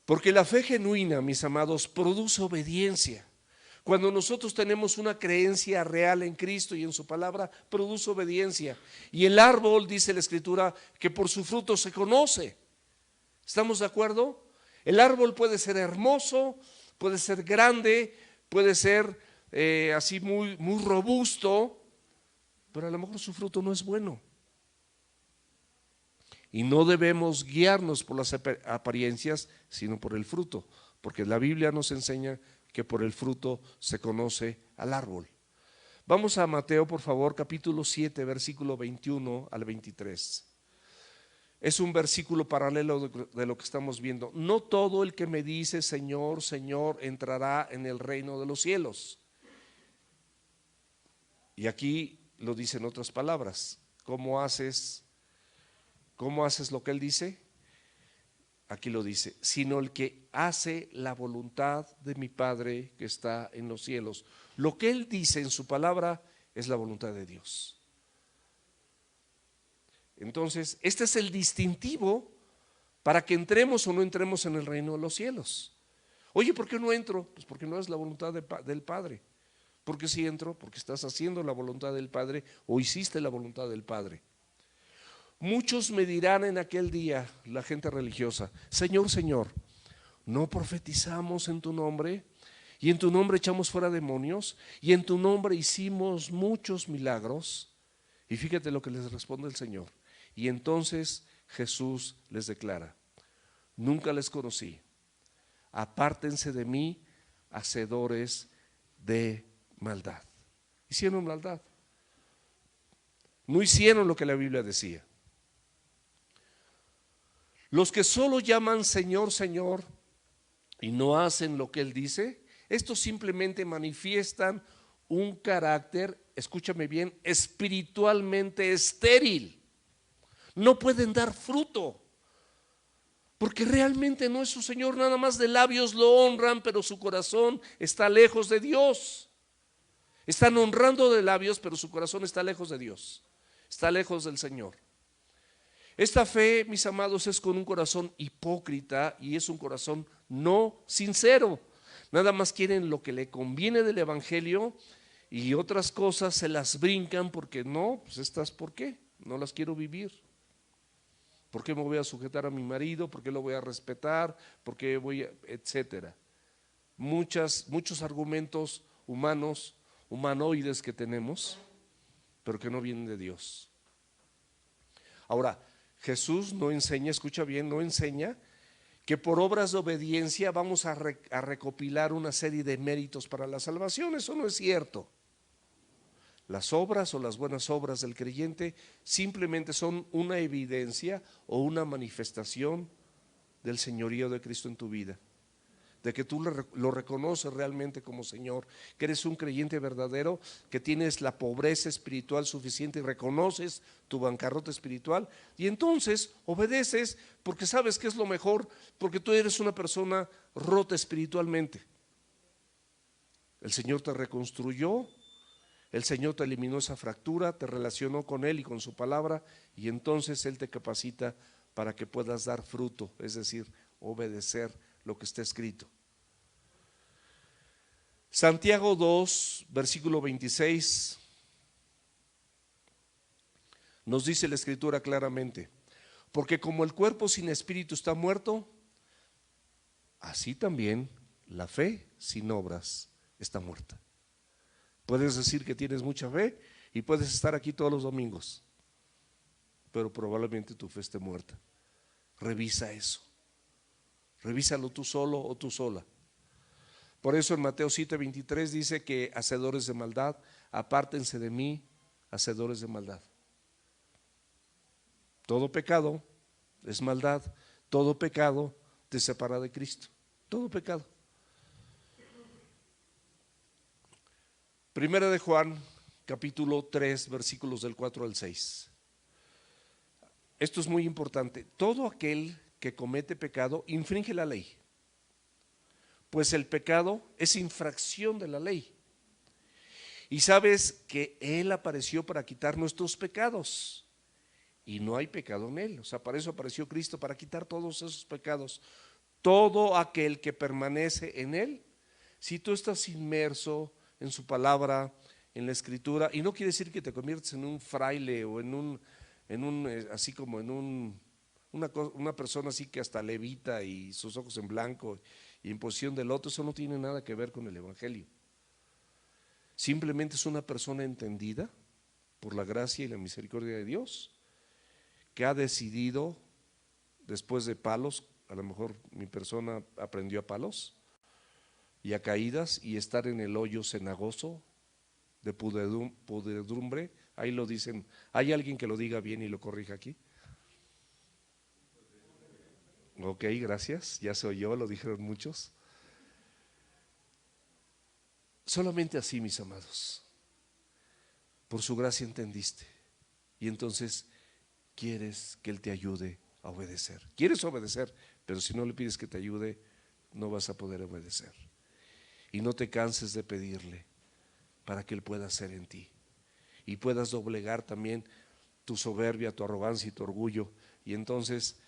Porque la fe genuina, mis amados, produce obediencia. Cuando nosotros tenemos una creencia real en Cristo y en su palabra, produce obediencia. Y el árbol, dice la Escritura, que por su fruto se conoce. ¿Estamos de acuerdo? El árbol puede ser hermoso, puede ser grande, puede ser así muy robusto, pero a lo mejor su fruto no es bueno. Y no debemos guiarnos por las apariencias, sino por el fruto, porque la Biblia nos enseña que por el fruto se conoce al árbol. Vamos a Mateo, por favor, capítulo 7, versículo 21 al 23. Es un versículo paralelo de lo que estamos viendo. No todo el que me dice Señor, Señor entrará en el reino de los cielos. Y aquí lo dice en otras palabras. ¿Cómo haces lo que Él dice? Aquí lo dice, sino el que hace la voluntad de mi Padre que está en los cielos. Lo que Él dice en su palabra es la voluntad de Dios. Entonces, este es el distintivo para que entremos o no entremos en el reino de los cielos. Oye, ¿por qué no entro? Pues porque no es la voluntad del Padre. ¿Por qué sí entro? Porque estás haciendo la voluntad del Padre o hiciste la voluntad del Padre. Muchos me dirán en aquel día, la gente religiosa, Señor, Señor, ¿no profetizamos en tu nombre? Y en tu nombre echamos fuera demonios, y en tu nombre hicimos muchos milagros. Y fíjate lo que les responde el Señor. Y entonces Jesús les declara, nunca les conocí, apártense de mí, hacedores de maldad. Hicieron maldad, no hicieron lo que la Biblia decía. Los que solo llaman Señor, Señor y no hacen lo que Él dice, estos simplemente manifiestan un carácter, escúchame bien, espiritualmente estéril. No pueden dar fruto, porque realmente no es su Señor, nada más de labios lo honran, pero su corazón está lejos de Dios. Están honrando de labios, pero su corazón está lejos de Dios, está lejos del Señor. Esta fe, mis amados, es con un corazón hipócrita y es un corazón no sincero. Nada más quieren lo que le conviene del evangelio y otras cosas se las brincan porque no, pues estas, ¿por qué? No las quiero vivir. ¿Por qué me voy a sujetar a mi marido? ¿Por qué lo voy a respetar? ¿Por qué voy a, etcétera? Muchos argumentos humanos, humanoides que tenemos, pero que no vienen de Dios. Ahora, Jesús no enseña, escucha bien, no enseña que por obras de obediencia vamos a recopilar una serie de méritos para la salvación. Eso no es cierto. Las obras o las buenas obras del creyente simplemente son una evidencia o una manifestación del señorío de Cristo en tu vida, de que tú lo reconoces realmente como Señor, que eres un creyente verdadero, que tienes la pobreza espiritual suficiente y reconoces tu bancarrota espiritual y entonces obedeces porque sabes que es lo mejor, porque tú eres una persona rota espiritualmente. El Señor te reconstruyó, el Señor te eliminó esa fractura, te relacionó con Él y con su palabra y entonces Él te capacita para que puedas dar fruto, es decir, obedecer lo que está escrito. Santiago 2, versículo 26, nos dice la Escritura claramente, porque como el cuerpo sin espíritu está muerto, así también la fe sin obras está muerta. Puedes decir que tienes mucha fe y puedes estar aquí todos los domingos, pero probablemente tu fe esté muerta. Revisa eso. Revísalo tú solo o tú sola. Por eso en Mateo 7:23 dice que hacedores de maldad, apártense de mí, hacedores de maldad. Todo pecado es maldad, todo pecado te separa de Cristo, todo pecado. Primera de Juan, capítulo 3, versículos del 4 al 6. Esto es muy importante. Todo aquel que comete pecado infringe la ley, pues el pecado es infracción de la ley. Y sabes que Él apareció para quitar nuestros pecados, y no hay pecado en Él. O sea, para eso apareció Cristo, para quitar todos esos pecados. Todo aquel que permanece en Él, si tú estás inmerso en su palabra, en la escritura, y no quiere decir que te conviertes en un fraile o en un así como en una persona así que hasta levita y sus ojos en blanco y en posición de loto. Eso no tiene nada que ver con el evangelio. Simplemente es una persona entendida por la gracia y la misericordia de Dios, que ha decidido, después de palos, a lo mejor mi persona aprendió a palos y a caídas, y estar en el hoyo cenagoso de podredumbre. Ahí lo dicen. ¿Hay alguien que lo diga bien y lo corrija aquí? Ok, gracias, ya se oyó, lo dijeron muchos. Solamente así, mis amados, por su gracia entendiste, y entonces quieres que Él te ayude a obedecer. Quieres obedecer, pero si no le pides que te ayude, no vas a poder obedecer. Y no te canses de pedirle para que Él pueda hacer en ti, y puedas doblegar también tu soberbia, tu arrogancia y tu orgullo. Y entonces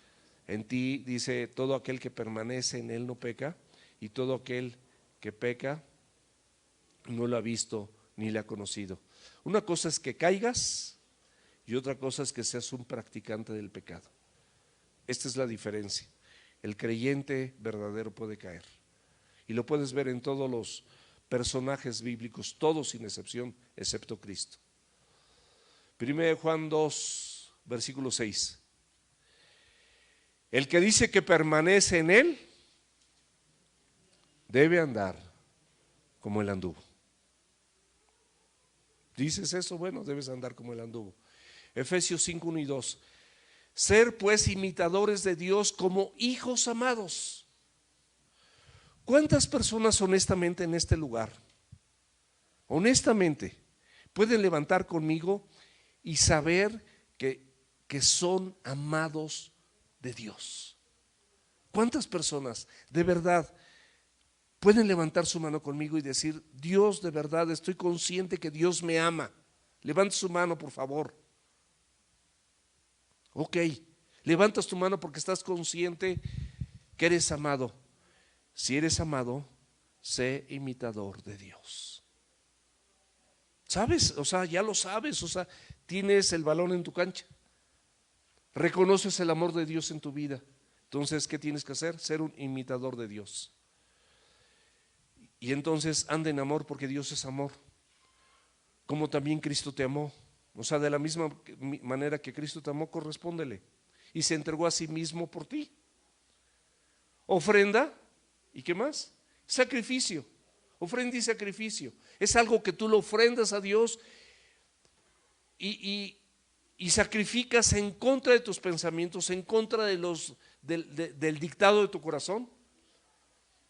en ti, dice, todo aquel que permanece en Él no peca, y todo aquel que peca no lo ha visto ni le ha conocido. Una cosa es que caigas y otra cosa es que seas un practicante del pecado. Esta es la diferencia. El creyente verdadero puede caer, y lo puedes ver en todos los personajes bíblicos, todos sin excepción, excepto Cristo. 1 Juan 2, versículo 6. El que dice que permanece en Él debe andar como Él anduvo. ¿Dices eso? Bueno, debes andar como Él anduvo. Efesios 5, 1 y 2. Ser pues imitadores de Dios como hijos amados. ¿Cuántas personas honestamente en este lugar, honestamente, pueden levantar conmigo y saber que son amados de Dios? ¿Cuántas personas de verdad pueden levantar su mano conmigo y decir: Dios, de verdad estoy consciente que Dios me ama? Levanta su mano, por favor. Ok, levantas tu mano porque estás consciente que eres amado. Si eres amado, sé imitador de Dios. ¿Sabes? O sea, ya lo sabes. O sea, tienes el balón en tu cancha. Reconoces el amor de Dios en tu vida. Entonces, ¿qué tienes que hacer? Ser un imitador de Dios. Y entonces anda en amor, porque Dios es amor, como también Cristo te amó. O sea, de la misma manera que Cristo te amó, correspóndele. Y se entregó a sí mismo por ti. Ofrenda, ¿y qué más? Sacrificio. Ofrenda y sacrificio. Es algo que tú lo ofrendas a Dios y sacrificas en contra de tus pensamientos, en contra de del dictado de tu corazón,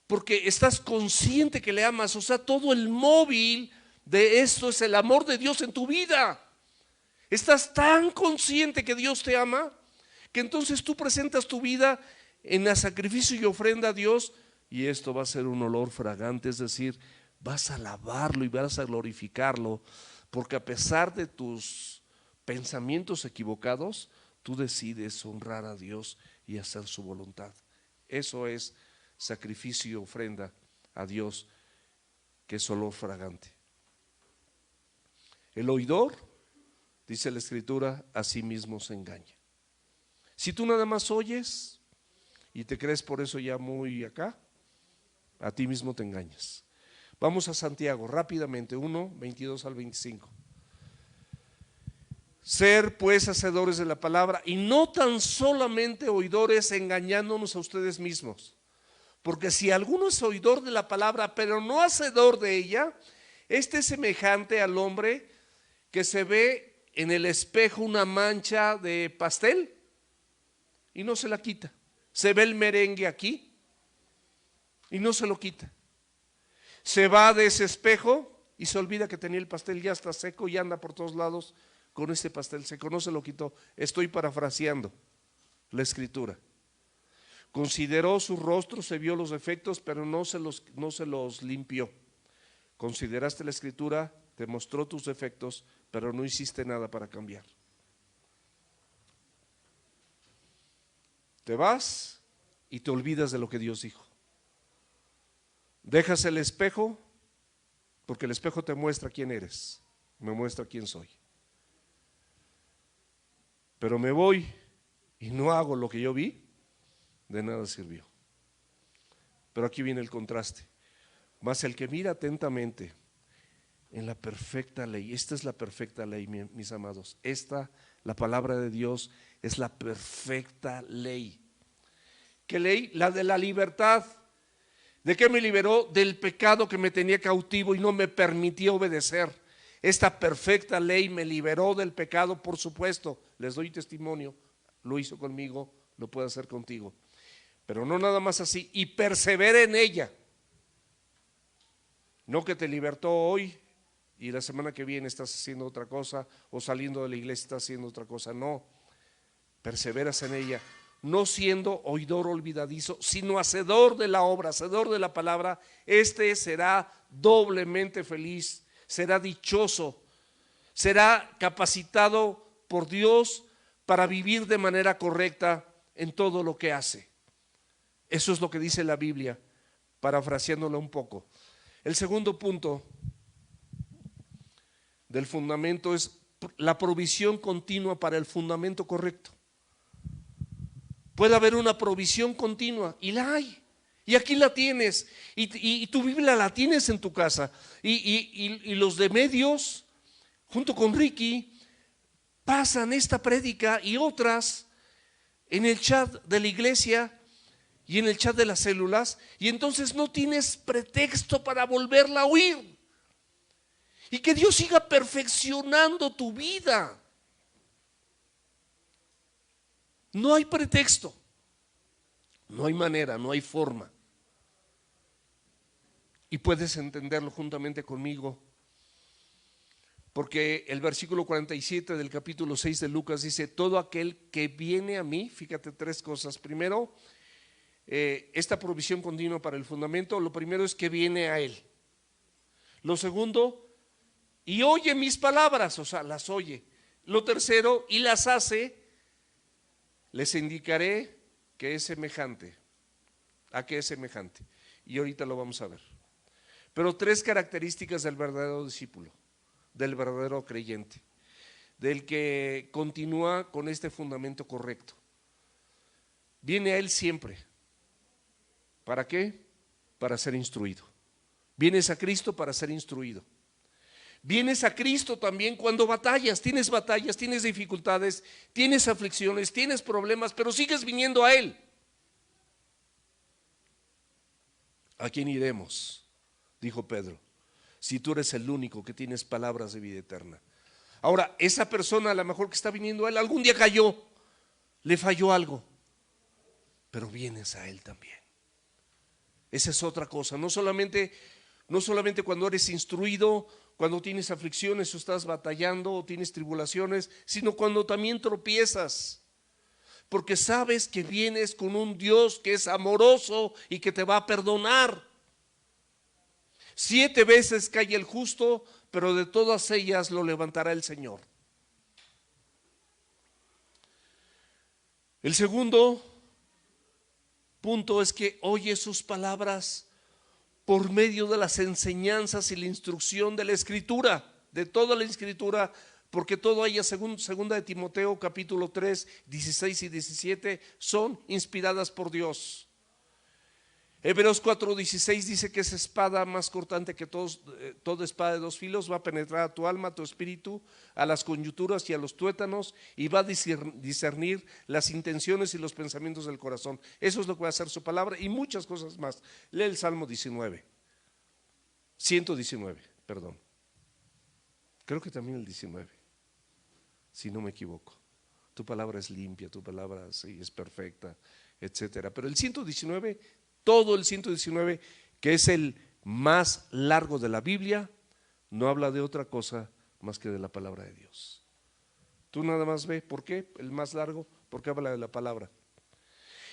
porque estás consciente que le amas. O sea, todo el móvil de esto es el amor de Dios en tu vida. Estás tan consciente que Dios te ama, que entonces tú presentas tu vida en el sacrificio y ofrenda a Dios, y esto va a ser un olor fragante, es decir, vas a alabarlo y vas a glorificarlo, porque a pesar de tus pensamientos equivocados, tú decides honrar a Dios y hacer su voluntad. Eso es sacrificio y ofrenda a Dios, que es olor fragante. El oidor, dice la Escritura, a sí mismo se engaña. Si tú nada más oyes y te crees por eso ya muy acá, a ti mismo te engañas. Vamos a Santiago rápidamente, 1, 22 al 25. Ser pues hacedores de la palabra y no tan solamente oidores, engañándonos a ustedes mismos. Porque si alguno es oidor de la palabra, pero no hacedor de ella, este es semejante al hombre que se ve en el espejo una mancha de pastel y no se la quita. Se ve el merengue aquí y no se lo quita. Se va de ese espejo y se olvida que tenía el pastel, ya está seco y anda por todos lados con ese pastel seco, no se lo quitó. Estoy parafraseando la escritura. Consideró su rostro, se vio los defectos, pero no se los limpió. Consideraste la escritura, te mostró tus defectos, pero no hiciste nada para cambiar. Te vas y te olvidas de lo que Dios dijo. Dejas el espejo, porque el espejo te muestra quién eres, me muestra quién soy. Pero me voy y no hago lo que yo vi, de nada sirvió. Pero aquí viene el contraste. Mas el que mira atentamente en la perfecta ley, esta es la perfecta ley, mis amados. Esta, la palabra de Dios, es la perfecta ley. ¿Qué ley? La de la libertad. ¿De qué me liberó? Del pecado que me tenía cautivo y no me permitía obedecer. Esta perfecta ley me liberó del pecado, por supuesto. Les doy testimonio, lo hizo conmigo, lo puede hacer contigo. Pero no nada más así, y persevera en ella. No que te libertó hoy y la semana que viene estás haciendo otra cosa, o saliendo de la iglesia estás haciendo otra cosa. No, perseveras en ella, no siendo oidor olvidadizo, sino hacedor de la obra, hacedor de la palabra. Este será doblemente feliz, será dichoso, será capacitado por Dios para vivir de manera correcta en todo lo que hace. Eso es lo que dice la Biblia, parafraseándolo un poco. El segundo punto del fundamento es la provisión continua para el fundamento correcto. Puede haber una provisión continua y la hay. Y aquí la tienes. Y tu Biblia la tienes en tu casa. Y los de medios, junto con Ricky, pasan esta prédica y otras en el chat de la iglesia y en el chat de las células, y entonces no tienes pretexto para volverla a oír. Y que Dios siga perfeccionando tu vida. No hay pretexto, no hay manera, no hay forma. Y puedes entenderlo juntamente conmigo, porque el versículo 47 del capítulo 6 de Lucas dice: todo aquel que viene a mí, fíjate tres cosas. Primero, esta provisión continua para el fundamento. Lo primero es que viene a él. Lo segundo, y oye mis palabras, o sea, las oye. Lo tercero, y las hace. Les indicaré que es semejante. ¿A qué es semejante? Y ahorita lo vamos a ver. Pero tres características del verdadero discípulo, del verdadero creyente, del que continúa con este fundamento correcto. Viene a él siempre. ¿Para qué? Para ser instruido. Vienes a Cristo para ser instruido. Vienes a Cristo también cuando batallas, tienes dificultades, tienes aflicciones, tienes problemas, pero sigues viniendo a Él. ¿A quién iremos?, dijo Pedro, si tú eres el único que tienes palabras de vida eterna. Ahora, esa persona a lo mejor que está viniendo a Él, algún día cayó, le falló algo, pero vienes a Él también. Esa es otra cosa, no solamente cuando eres instruido, cuando tienes aflicciones o estás batallando o tienes tribulaciones, sino cuando también tropiezas, porque sabes que vienes con un Dios que es amoroso y que te va a perdonar. 7 veces cae el justo, pero de todas ellas lo levantará el Señor. El segundo punto es que oye sus palabras por medio de las enseñanzas y la instrucción de la Escritura, de toda la Escritura, porque todo ella, segunda de Timoteo capítulo 3, 16 y 17, son inspiradas por Dios. Hebreos 4:16 dice que esa espada más cortante que toda espada de dos filos va a penetrar a tu alma, a tu espíritu, a las coyunturas y a los tuétanos, y va a discernir las intenciones y los pensamientos del corazón. Eso es lo que va a hacer su palabra y muchas cosas más. Lee el Salmo 119, perdón. Creo que también el 19, si no me equivoco. Tu palabra es limpia, tu palabra sí, es perfecta, etcétera. Pero el 119, todo el 119, que es el más largo de la Biblia, no habla de otra cosa más que de la palabra de Dios. Tú nada más ve, ¿por qué? El más largo, porque habla de la palabra.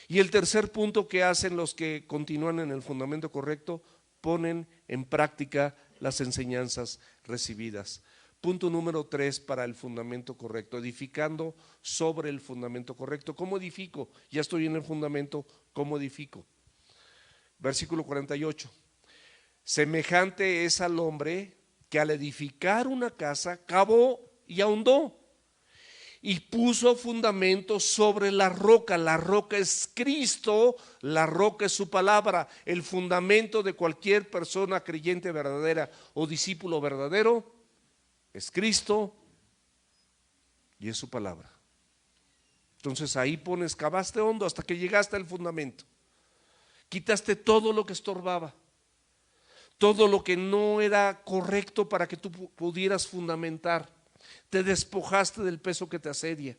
Y el tercer punto que hacen los que continúan en el fundamento correcto, ponen en práctica las enseñanzas recibidas. Punto número 3 para el fundamento correcto, edificando sobre el fundamento correcto. ¿Cómo edifico? Ya estoy en el fundamento, ¿cómo edifico? Versículo 48. Semejante es al hombre que al edificar una casa cavó y ahondó y puso fundamento sobre la roca. La roca es Cristo, la roca es su palabra. El fundamento de cualquier persona creyente verdadera o discípulo verdadero es Cristo y es su palabra. Entonces ahí pones, cavaste hondo hasta que llegaste al fundamento. Quitaste todo lo que estorbaba, todo lo que no era correcto para que tú pudieras fundamentar. Te despojaste del peso que te asedia,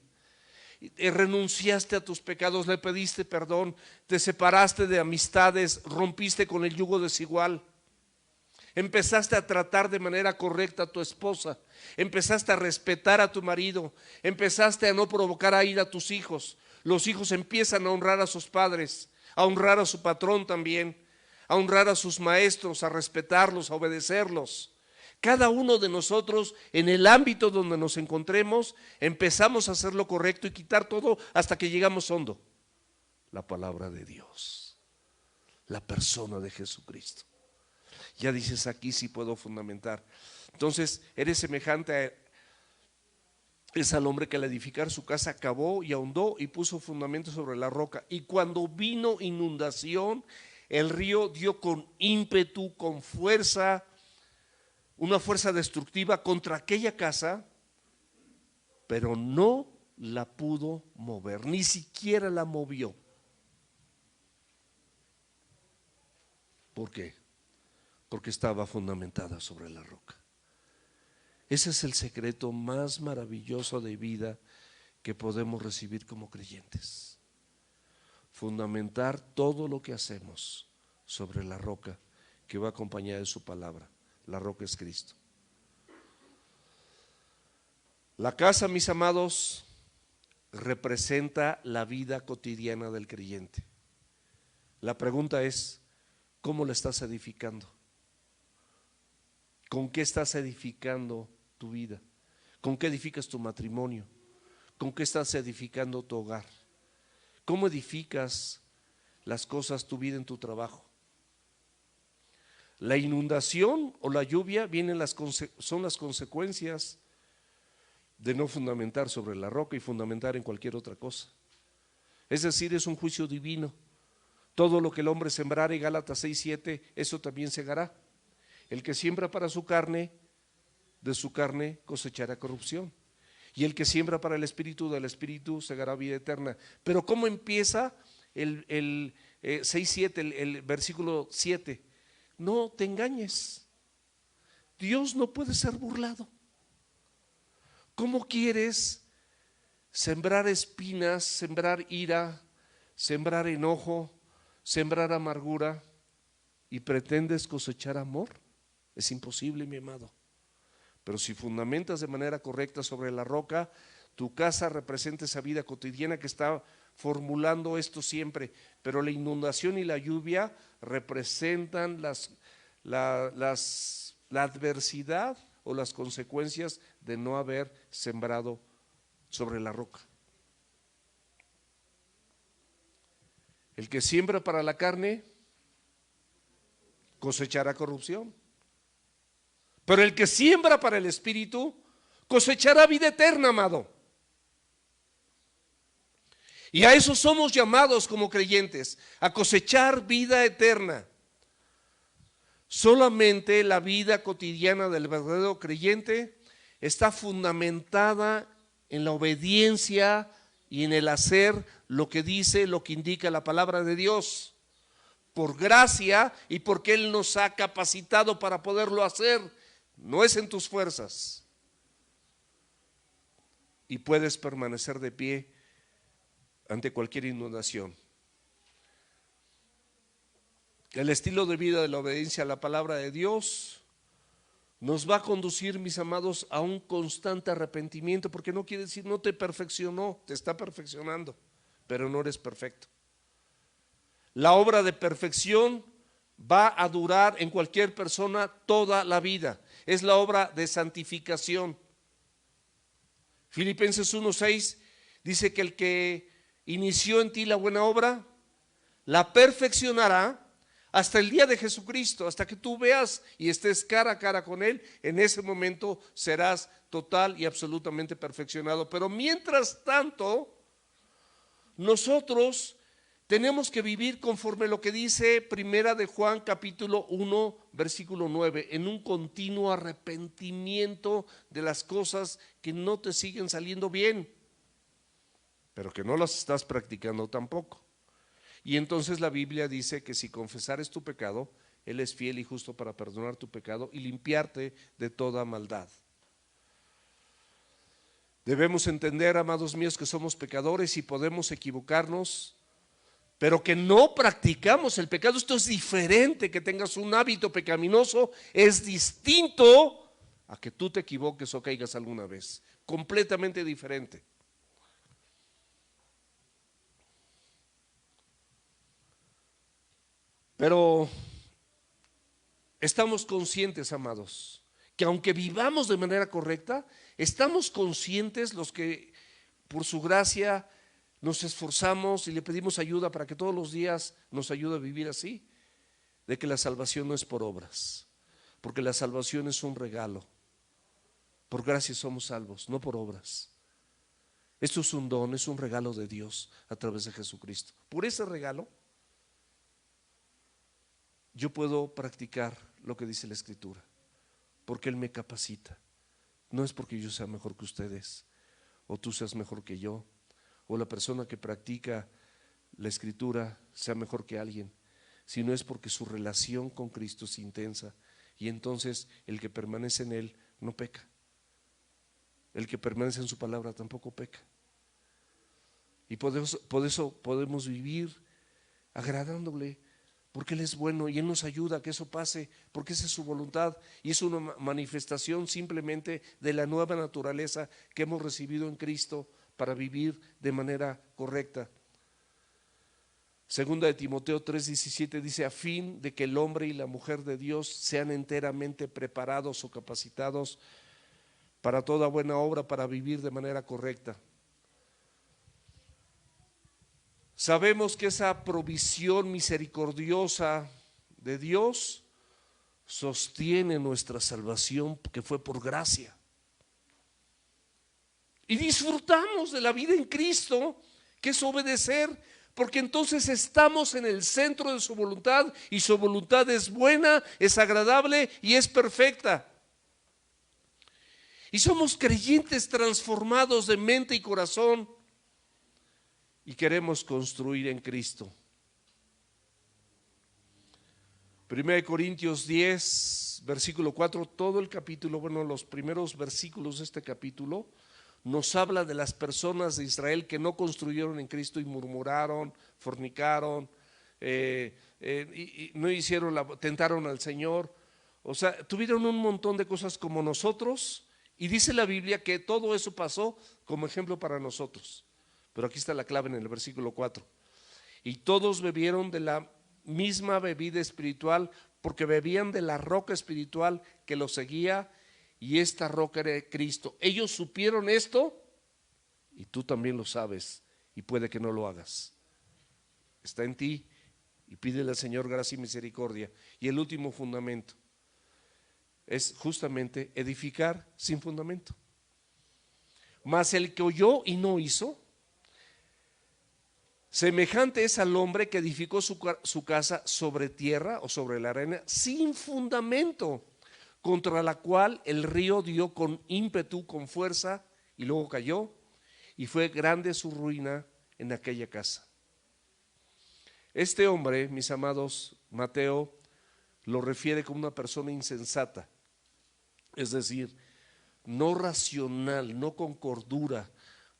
renunciaste a tus pecados, le pediste perdón, te separaste de amistades, rompiste con el yugo desigual. Empezaste a tratar de manera correcta a tu esposa, empezaste a respetar a tu marido, empezaste a no provocar a ira a tus hijos. Los hijos empiezan a honrar a sus padres, a honrar a su patrón también, a honrar a sus maestros, a respetarlos, a obedecerlos. Cada uno de nosotros, en el ámbito donde nos encontremos, empezamos a hacer lo correcto y quitar todo hasta que llegamos hondo. La palabra de Dios, la persona de Jesucristo. Ya dices, aquí sí puedo fundamentar. Entonces eres semejante es al hombre que al edificar su casa cavó y ahondó y puso fundamento sobre la roca. Y cuando vino inundación, el río dio con ímpetu, con fuerza, una fuerza destructiva contra aquella casa, pero no la pudo mover, ni siquiera la movió. ¿Por qué? Porque estaba fundamentada sobre la roca. Ese es el secreto más maravilloso de vida que podemos recibir como creyentes. Fundamentar todo lo que hacemos sobre la roca que va acompañada de su palabra. La roca es Cristo. La casa, mis amados, representa la vida cotidiana del creyente. La pregunta es, ¿cómo la estás edificando? ¿Con qué estás edificando tu vida? ¿Con qué edificas tu matrimonio? ¿Con qué estás edificando tu hogar? ¿Cómo edificas las cosas, tu vida en tu trabajo? La inundación o la lluvia son las consecuencias de no fundamentar sobre la roca y fundamentar en cualquier otra cosa. Es decir, es un juicio divino. Todo lo que el hombre sembrare, Gálatas 6:7, eso también segará. El que siembra para su carne, de su carne cosechará corrupción. Y el que siembra para el espíritu, del espíritu segará vida eterna. Pero ¿cómo empieza el 6:7, el versículo 7? No te engañes. Dios no puede ser burlado. ¿Cómo quieres sembrar espinas, sembrar ira, sembrar enojo, sembrar amargura y pretendes cosechar amor? Es imposible, mi amado. Pero si fundamentas de manera correcta sobre la roca, tu casa representa esa vida cotidiana que está formulando esto siempre. Pero la inundación y la lluvia representan la adversidad o las consecuencias de no haber sembrado sobre la roca. El que siembra para la carne cosechará corrupción. Pero el que siembra para el espíritu cosechará vida eterna, amado. Y a eso somos llamados como creyentes, a cosechar vida eterna. Solamente la vida cotidiana del verdadero creyente está fundamentada en la obediencia y en el hacer lo que dice, lo que indica la palabra de Dios, por gracia y porque Él nos ha capacitado para poderlo hacer. No es en tus fuerzas. Y puedes permanecer de pie ante cualquier inundación. El estilo de vida de la obediencia a la palabra de Dios nos va a conducir, mis amados, a un constante arrepentimiento, porque no quiere decir no te perfeccionó, te está perfeccionando, pero no eres perfecto. La obra de perfección va a durar en cualquier persona toda la vida. Es la obra de santificación. Filipenses 1:6 dice que el que inició en ti la buena obra, la perfeccionará hasta el día de Jesucristo, hasta que tú veas y estés cara a cara con Él. En ese momento serás total y absolutamente perfeccionado. Pero mientras tanto, nosotros tenemos que vivir conforme lo que dice Primera de Juan capítulo 1 versículo 9, en un continuo arrepentimiento de las cosas que no te siguen saliendo bien, pero que no las estás practicando tampoco. Y entonces la Biblia dice que si confesares tu pecado, Él es fiel y justo para perdonar tu pecado y limpiarte de toda maldad. Debemos entender, amados míos, que somos pecadores y podemos equivocarnos, pero que no practicamos el pecado. Esto es diferente. Que tengas un hábito pecaminoso es distinto a que tú te equivoques o caigas alguna vez. Completamente diferente. Pero estamos conscientes, amados, que aunque vivamos de manera correcta, estamos conscientes los que por su gracia nos esforzamos y le pedimos ayuda para que todos los días nos ayude a vivir así, de que la salvación no es por obras, porque la salvación es un regalo. Por gracia somos salvos, no por obras. Esto es un don, es un regalo de Dios a través de Jesucristo. Por ese regalo yo puedo practicar lo que dice la Escritura, porque Él me capacita. No es porque yo sea mejor que ustedes, o tú seas mejor que yo, o la persona que practica la Escritura sea mejor que alguien, sino es porque su relación con Cristo es intensa, y entonces el que permanece en Él no peca. El que permanece en su palabra tampoco peca. Y por eso podemos vivir agradándole, porque Él es bueno y Él nos ayuda a que eso pase, porque esa es su voluntad y es una manifestación simplemente de la nueva naturaleza que hemos recibido en Cristo para vivir de manera correcta. Segunda de Timoteo 3:17 dice: a fin de que el hombre y la mujer de Dios sean enteramente preparados o capacitados para toda buena obra, para vivir de manera correcta. Sabemos que esa provisión misericordiosa de Dios sostiene nuestra salvación, que fue por gracia. Y disfrutamos de la vida en Cristo, que es obedecer, porque entonces estamos en el centro de su voluntad, y su voluntad es buena, es agradable y es perfecta. Y somos creyentes transformados de mente y corazón, y queremos construir en Cristo. 1 Corintios 10, versículo 4, todo el capítulo, bueno, los primeros versículos de este capítulo nos habla de las personas de Israel que no construyeron en Cristo y murmuraron, fornicaron, y no hicieron, tentaron al Señor. O sea, tuvieron un montón de cosas como nosotros, y dice la Biblia que todo eso pasó como ejemplo para nosotros. Pero aquí está la clave en el versículo 4. Y todos bebieron de la misma bebida espiritual, porque bebían de la roca espiritual que los seguía, y esta roca era Cristo. Ellos supieron esto, y tú también lo sabes, y puede que no lo hagas. Está en ti, y pídele al Señor gracia y misericordia. Y el último fundamento es justamente edificar sin fundamento. Mas el que oyó y no hizo, Semejante es al hombre que edificó su casa sobre tierra o sobre la arena sin fundamento, contra la cual el río dio con ímpetu, con fuerza, y luego cayó, y fue grande su ruina en aquella casa. Este hombre, mis amados, Mateo lo refiere como una persona insensata, es decir, no racional, no con cordura,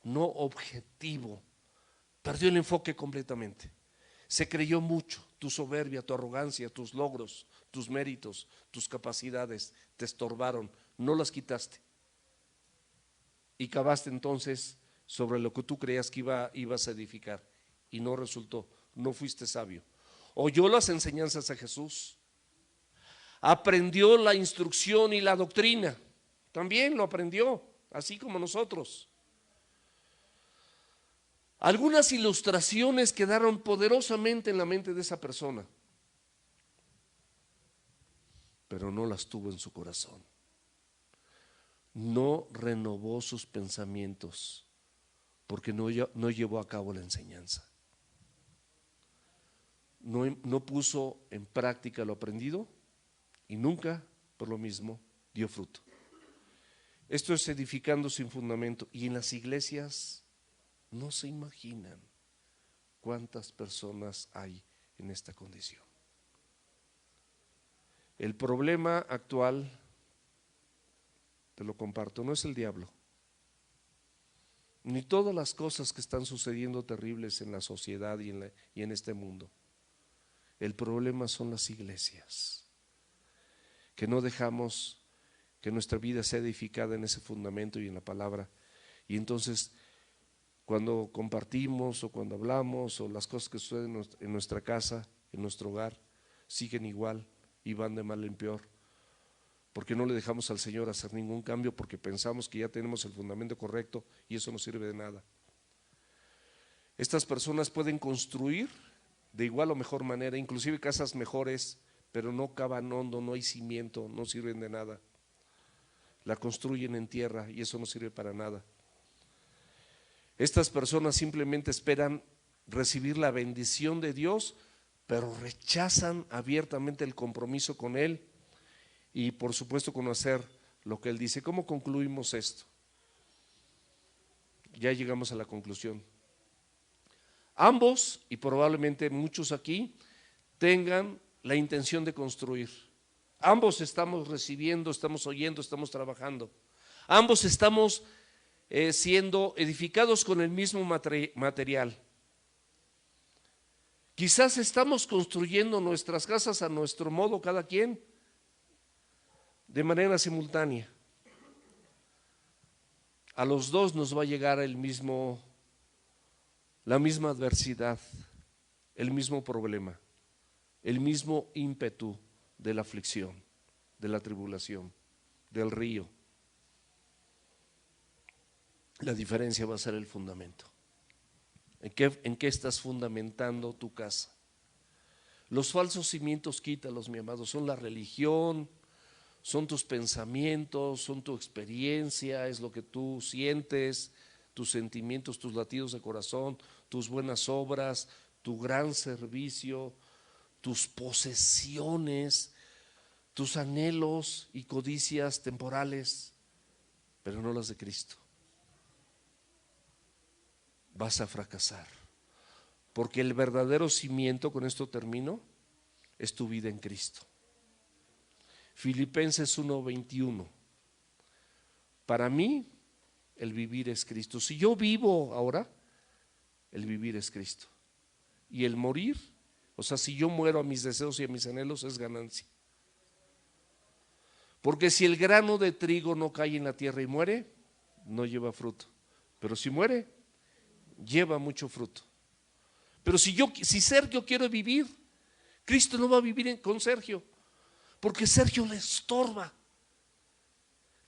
no objetivo. Perdió el enfoque completamente. Se creyó mucho. Tu soberbia, tu arrogancia, tus logros, tus méritos, tus capacidades te estorbaron. No las quitaste. Y cavaste entonces sobre lo que tú creías que ibas a edificar. Y no resultó. No fuiste sabio. Oyó las enseñanzas de Jesús. Aprendió la instrucción y la doctrina. También lo aprendió, así como nosotros. Algunas ilustraciones quedaron poderosamente en la mente de esa persona, pero no las tuvo en su corazón. No renovó sus pensamientos porque no llevó a cabo la enseñanza. No puso en práctica lo aprendido y nunca, por lo mismo, dio fruto. Esto es edificando sin fundamento. Y en las iglesias no se imaginan cuántas personas hay en esta condición. El problema actual, te lo comparto, no es el diablo, ni todas las cosas que están sucediendo terribles en la sociedad y en este mundo. El problema son las iglesias, que no dejamos que nuestra vida sea edificada en ese fundamento y en la palabra. Y entonces, cuando compartimos o cuando hablamos o las cosas que suceden en nuestra casa, en nuestro hogar, siguen igual y van de mal en peor, porque no le dejamos al Señor hacer ningún cambio, porque pensamos que ya tenemos el fundamento correcto y eso no sirve de nada. Estas personas pueden construir de igual o mejor manera, inclusive casas mejores, pero no cavan hondo, no hay cimiento, no sirven de nada. La construyen en tierra y eso no sirve para nada. Estas personas simplemente esperan recibir la bendición de Dios, pero rechazan abiertamente el compromiso con Él y por supuesto conocer lo que Él dice. ¿Cómo concluimos esto? Ya llegamos a la conclusión. Ambos, y probablemente muchos aquí, tengan la intención de construir. Ambos estamos recibiendo, estamos oyendo, estamos trabajando. Ambos estamos siendo edificados con el mismo material. Quizás estamos construyendo nuestras casas a nuestro modo, cada quien, de manera simultánea. A los dos nos va a llegar la misma adversidad, el mismo problema, el mismo ímpetu de la aflicción, de la tribulación, del río. La diferencia va a ser el fundamento. ¿En qué estás fundamentando tu casa? Los falsos cimientos, quítalos, mi amado. Son la religión, son tus pensamientos, son tu experiencia, es lo que tú sientes, tus sentimientos, tus latidos de corazón, tus buenas obras, tu gran servicio, tus posesiones, tus anhelos y codicias temporales, pero no las de Cristo. Vas a fracasar, porque el verdadero cimiento, con esto termino, es tu vida en Cristo. Filipenses 1:21. Para mí el vivir es Cristo. Si yo vivo ahora, el vivir es Cristo. Y el morir, o sea, si yo muero a mis deseos y a mis anhelos, es ganancia. Porque si el grano de trigo no cae en la tierra y muere, no lleva fruto. Pero si muere, lleva mucho fruto. Pero si Sergio quiere vivir, Cristo no va a vivir con Sergio, porque Sergio le estorba.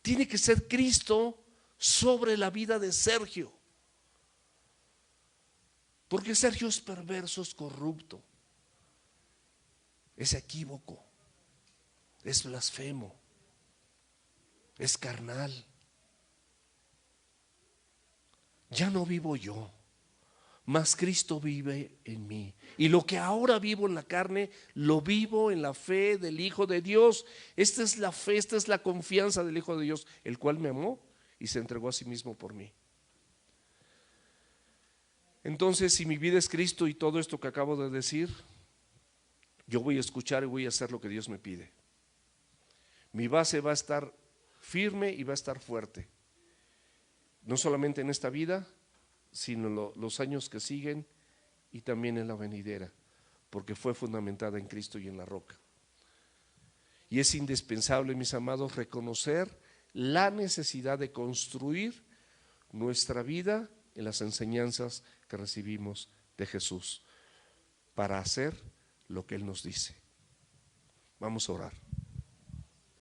Tiene que ser Cristo sobre la vida de Sergio, porque Sergio es perverso, es corrupto, es equívoco, es blasfemo, es carnal. Ya no vivo yo, mas Cristo vive en mí. Y lo que ahora vivo en la carne, lo vivo en la fe del Hijo de Dios. Esta es la fe, esta es la confianza del Hijo de Dios, el cual me amó y se entregó a sí mismo por mí. Entonces, si mi vida es Cristo y todo esto que acabo de decir, yo voy a escuchar y voy a hacer lo que Dios me pide. Mi base va a estar firme y va a estar fuerte. No solamente en esta vida, sino los años que siguen y también en la venidera, porque fue fundamentada en Cristo y en la roca. Y es indispensable, mis amados, reconocer la necesidad de construir nuestra vida en las enseñanzas que recibimos de Jesús para hacer lo que Él nos dice. Vamos a orar.